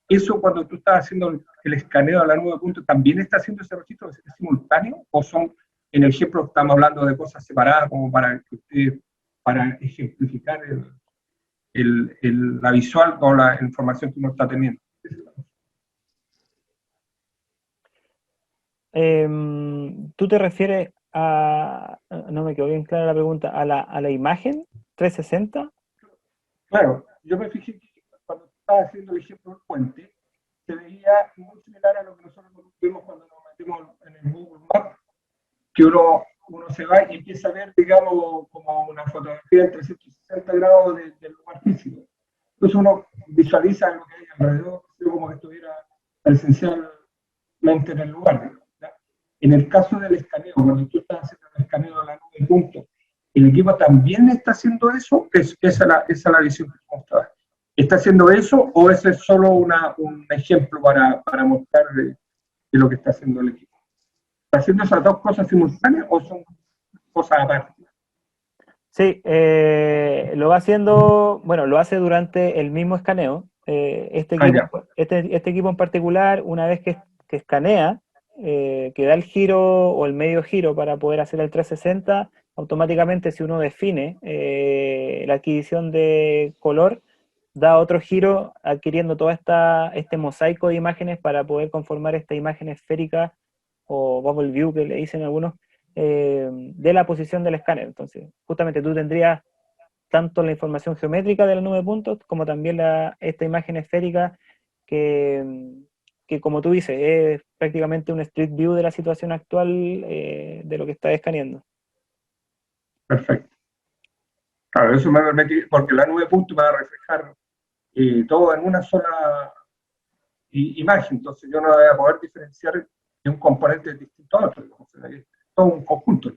Eso cuando tú estás haciendo el escaneo de la nube de puntos, ¿también está haciendo ese registro simultáneo? ¿O son, en el ejemplo estamos hablando de cosas separadas como para que ustedes, para ejemplificar la visual o la información que uno está teniendo? ¿Tú te refieres a, no me quedó bien clara la pregunta, a la imagen 360? Claro, yo me fijé que cuando estaba haciendo el ejemplo del puente, se veía muy similar a lo que nosotros vimos cuando nos metimos en el Google Maps, que uno se va y empieza a ver, digamos, como una fotografía en 360 grados del lugar físico. Entonces uno visualiza lo que hay alrededor, como que estuviera presencialmente en el lugar. ¿Ya? En el caso del escaneo, cuando tú estás haciendo el escaneo de la nube de puntos, ¿el equipo también está haciendo eso? Esa es la visión que mostraba. ¿Está haciendo eso o ese es solo un ejemplo para mostrar de lo que está haciendo el equipo? ¿Está haciendo esas dos cosas simultáneas o son cosas aparte? Sí, lo va haciendo, bueno, lo hace durante el mismo escaneo. Este equipo en particular, una vez que escanea, que da el giro o el medio giro para poder hacer el 360, automáticamente si uno define la adquisición de color, da otro giro adquiriendo todo este mosaico de imágenes para poder conformar esta imagen esférica o bubble view que le dicen algunos, de la posición del escáner. Entonces, justamente tú tendrías tanto la información geométrica de la nube de puntos como también esta imagen esférica que, como tú dices, es prácticamente un street view de la situación actual de lo que está escaneando. Perfecto. Claro, eso me permite, porque la nube de puntos va a reflejar todo en una sola imagen, entonces yo no voy a poder diferenciar un componente distinto a otro, digamos, o sea, es todo un conjunto.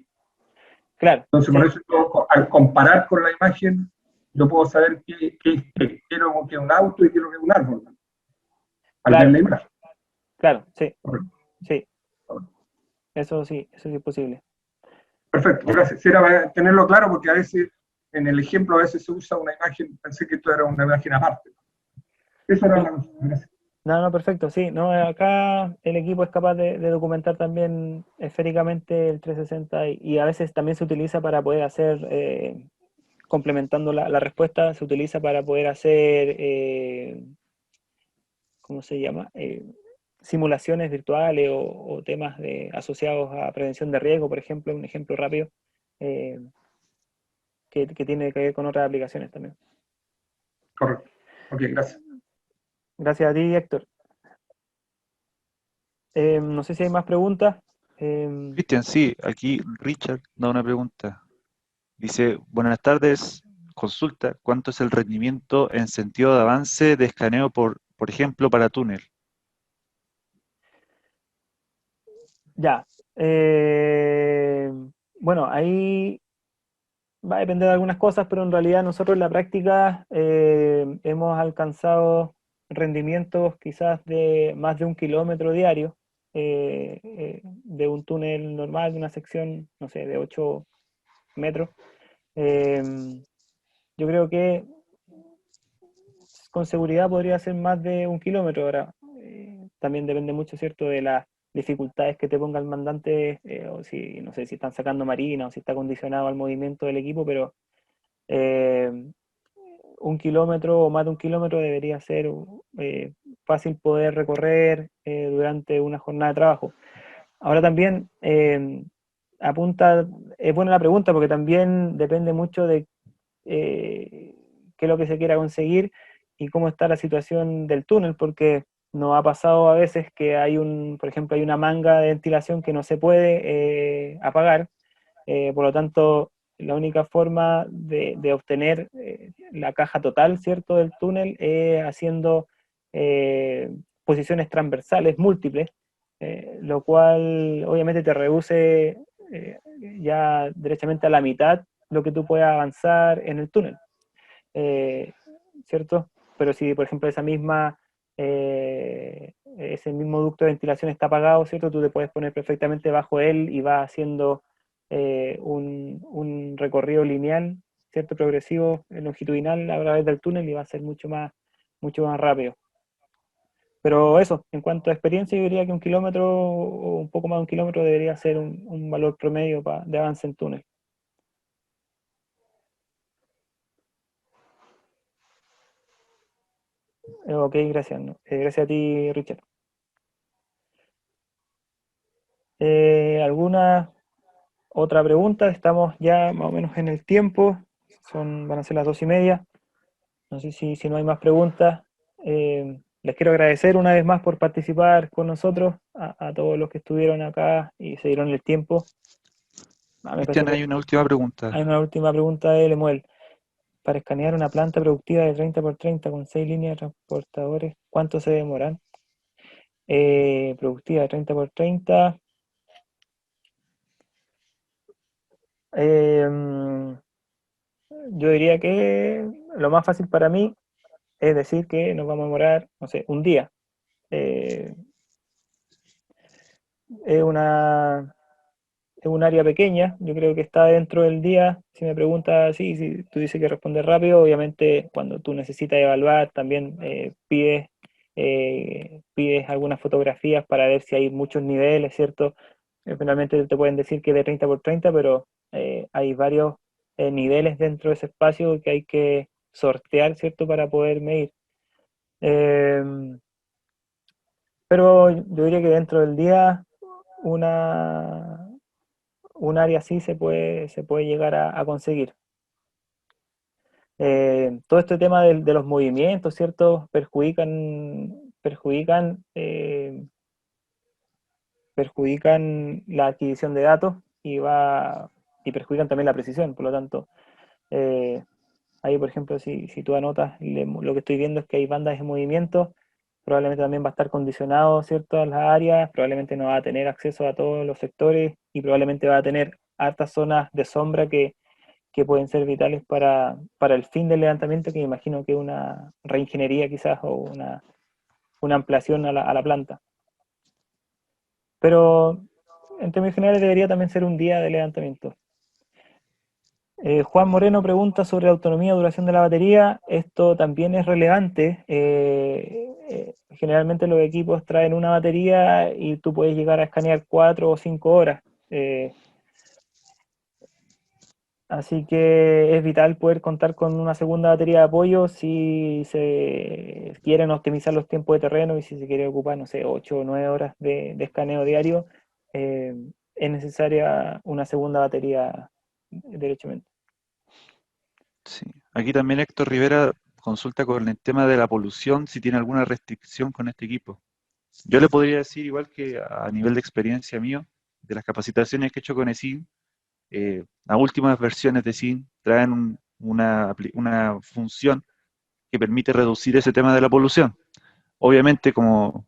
Claro, Entonces, sí, por eso yo, al comparar con la imagen, yo puedo saber qué es qué. Quiero que es un auto y quiero que es un árbol, al ver claro, la imagen. claro, sí, Correcto. sí, eso sí es posible. Perfecto, gracias. Sí, era para tenerlo claro porque a veces, en el ejemplo, a veces se usa una imagen, pensé que esto era una imagen aparte. Eso era Sí. la cosa. Gracias. No, no, perfecto, sí. No, acá el equipo es capaz de documentar también esféricamente el 360 y a veces también se utiliza para poder hacer, complementando la respuesta, se utiliza para poder hacer, ¿cómo se llama? Simulaciones virtuales o temas asociados a prevención de riesgo, por ejemplo, un ejemplo rápido, eh, que tiene que ver con otras aplicaciones también. Correcto. Ok, gracias. Gracias a ti, Héctor. No sé si hay más preguntas. Cristian, sí, aquí Richard da una pregunta. Dice, buenas tardes, consulta, ¿cuánto es el rendimiento en sentido de avance de escaneo por ejemplo, para túnel? Ya. Bueno, ahí va a depender de algunas cosas, pero en realidad nosotros en la práctica hemos alcanzado rendimientos quizás de más de 1 kilómetro diario de un túnel normal, de una sección, no sé, de 8 metros. Eh, yo creo que con seguridad podría ser más de 1 kilómetro. Ahora, también depende mucho, ¿cierto?, de las dificultades que te ponga el mandante, o si, no sé, si están sacando marina o si está condicionado al movimiento del equipo, pero 1 kilómetro o más de 1 kilómetro debería ser fácil poder recorrer durante una jornada de trabajo. Ahora también apunta, es buena la pregunta porque también depende mucho de qué es lo que se quiera conseguir y cómo está la situación del túnel, porque nos ha pasado a veces que hay por ejemplo, hay una manga de ventilación que no se puede apagar, por lo tanto, la única forma de obtener la caja total, ¿cierto?, del túnel es haciendo posiciones transversales múltiples, lo cual obviamente te reduce ya derechamente a la mitad lo que tú puedas avanzar en el túnel, eh, ¿cierto? Pero si, por ejemplo, ese mismo ducto de ventilación está apagado, ¿cierto? Tú te puedes poner perfectamente bajo él y va haciendo un recorrido lineal, ¿cierto? Progresivo, longitudinal a través del túnel y va a ser mucho más rápido. Pero eso, en cuanto a experiencia, yo diría que 1 kilómetro o un poco más de 1 kilómetro debería ser un valor promedio de avance en túnel. Ok, gracias. ¿No? Gracias a ti, Richard. ¿Alguna otra pregunta? Estamos ya más o menos en el tiempo. Van a ser las 2:30. No sé si no hay más preguntas. Les quiero agradecer una vez más por participar con nosotros, a todos los que estuvieron acá y se dieron el tiempo. Me parece Cristian, que hay una última pregunta. hay una última pregunta de Lemuel. Para escanear una planta productiva de 30x30 con 6 líneas de transportadores, ¿cuánto se demoran? Productiva de 30x30. Yo diría que lo más fácil para mí es decir que nos vamos a demorar, no sé, un día. Eh, es un área pequeña, yo creo que está dentro del día. Si me preguntas, sí, si tú dices que respondes rápido, obviamente cuando tú necesitas evaluar también pides algunas fotografías para ver si hay muchos niveles, ¿cierto? Finalmente te pueden decir que es de 30x30, pero hay varios niveles dentro de ese espacio que hay que sortear, ¿cierto? Para poder medir. Eh, pero yo diría que dentro del día una, un área así se puede llegar a conseguir. Todo este tema de los movimientos, ¿cierto? Perjudican la adquisición de datos y perjudican también la precisión. Por lo tanto, ahí, por ejemplo, si tú anotas, lo que estoy viendo es que hay bandas de movimiento probablemente también va a estar condicionado, ¿cierto?, a las áreas, probablemente no va a tener acceso a todos los sectores y probablemente va a tener hartas zonas de sombra que pueden ser vitales para el fin del levantamiento, que imagino que es una reingeniería quizás o una ampliación a la planta. Pero en términos generales debería también ser un día de levantamiento. Juan Moreno pregunta sobre la autonomía y duración de la batería. Esto también es relevante. Generalmente los equipos traen una batería y tú puedes llegar a escanear 4 o 5 horas. Así que es vital poder contar con una segunda batería de apoyo si se quieren optimizar los tiempos de terreno y si se quiere ocupar, no sé, 8 o 9 horas de escaneo diario. Es necesaria una segunda batería, derechamente. Sí. Aquí también Héctor Rivera consulta con el tema de la polución, si tiene alguna restricción con este equipo. Yo le podría decir, igual que a nivel de experiencia mío, de las capacitaciones que he hecho con ESIN, las últimas versiones de SIN traen una función que permite reducir ese tema de la polución. Obviamente, como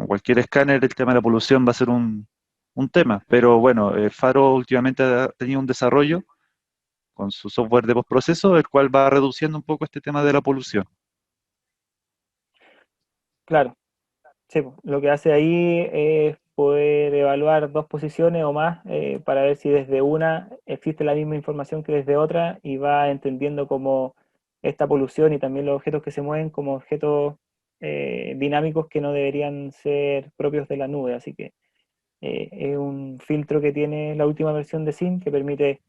cualquier escáner, el tema de la polución va a ser un tema, pero bueno, Faro últimamente ha tenido un desarrollo con su software de postproceso, el cual va reduciendo un poco este tema de la polución. Claro, sí, pues, lo que hace ahí es poder evaluar dos posiciones o más para ver si desde una existe la misma información que desde otra y va entendiendo como esta polución y también los objetos que se mueven como objetos dinámicos que no deberían ser propios de la nube. Así que es un filtro que tiene la última versión de SIM que permite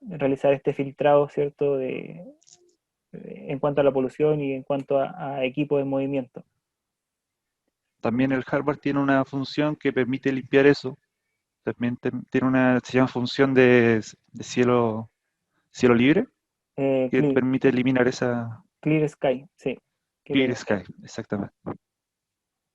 realizar este filtrado, ¿cierto?, en cuanto a la polución y en cuanto a equipos en movimiento. También el hardware tiene una función que permite limpiar eso. También tiene una, se llama función de cielo libre, que te Clear, permite eliminar esa Clear Sky, sí. Clear Sky, exactamente.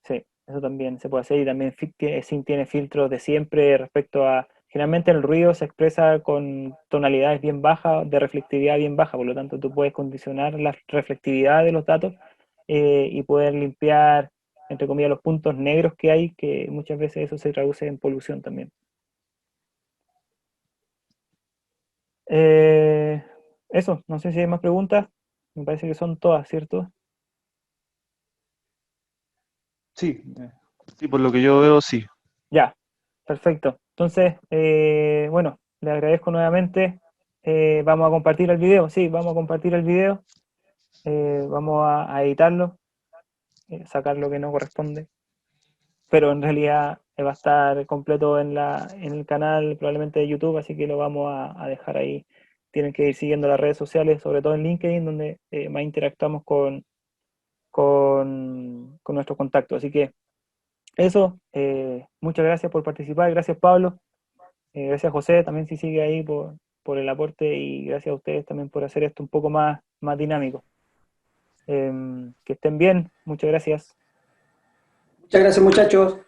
Sí, eso también se puede hacer y también SIM tiene filtros de siempre respecto a, generalmente el ruido se expresa con tonalidades bien bajas, de reflectividad bien baja, por lo tanto tú puedes condicionar la reflectividad de los datos y poder limpiar, entre comillas, los puntos negros que hay, que muchas veces eso se traduce en polución también. Eso, no sé si hay más preguntas, me parece que son todas, ¿cierto? Sí, sí, por lo que yo veo, sí. Ya, perfecto. Entonces, bueno, le agradezco nuevamente. Vamos a compartir el video, sí, vamos a compartir el video. Vamos a editarlo, sacar lo que no corresponde. Pero en realidad va a estar completo en el canal probablemente de YouTube, así que lo vamos a dejar ahí. Tienen que ir siguiendo las redes sociales, sobre todo en LinkedIn, donde más interactuamos con nuestros contactos. Así que eso, muchas gracias por participar, gracias Pablo. Gracias José, también si sigue ahí por el aporte y gracias a ustedes también por hacer esto un poco más dinámico. Que estén bien, muchas gracias. Muchas gracias, muchachos.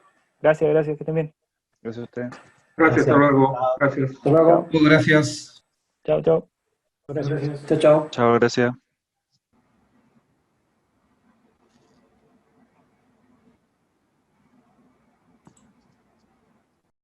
Gracias, que estén bien. Gracias a ustedes. Gracias, hasta luego. Gracias. Hasta luego. Gracias. Chao, chao. Gracias. Chao, chao. Chao, gracias.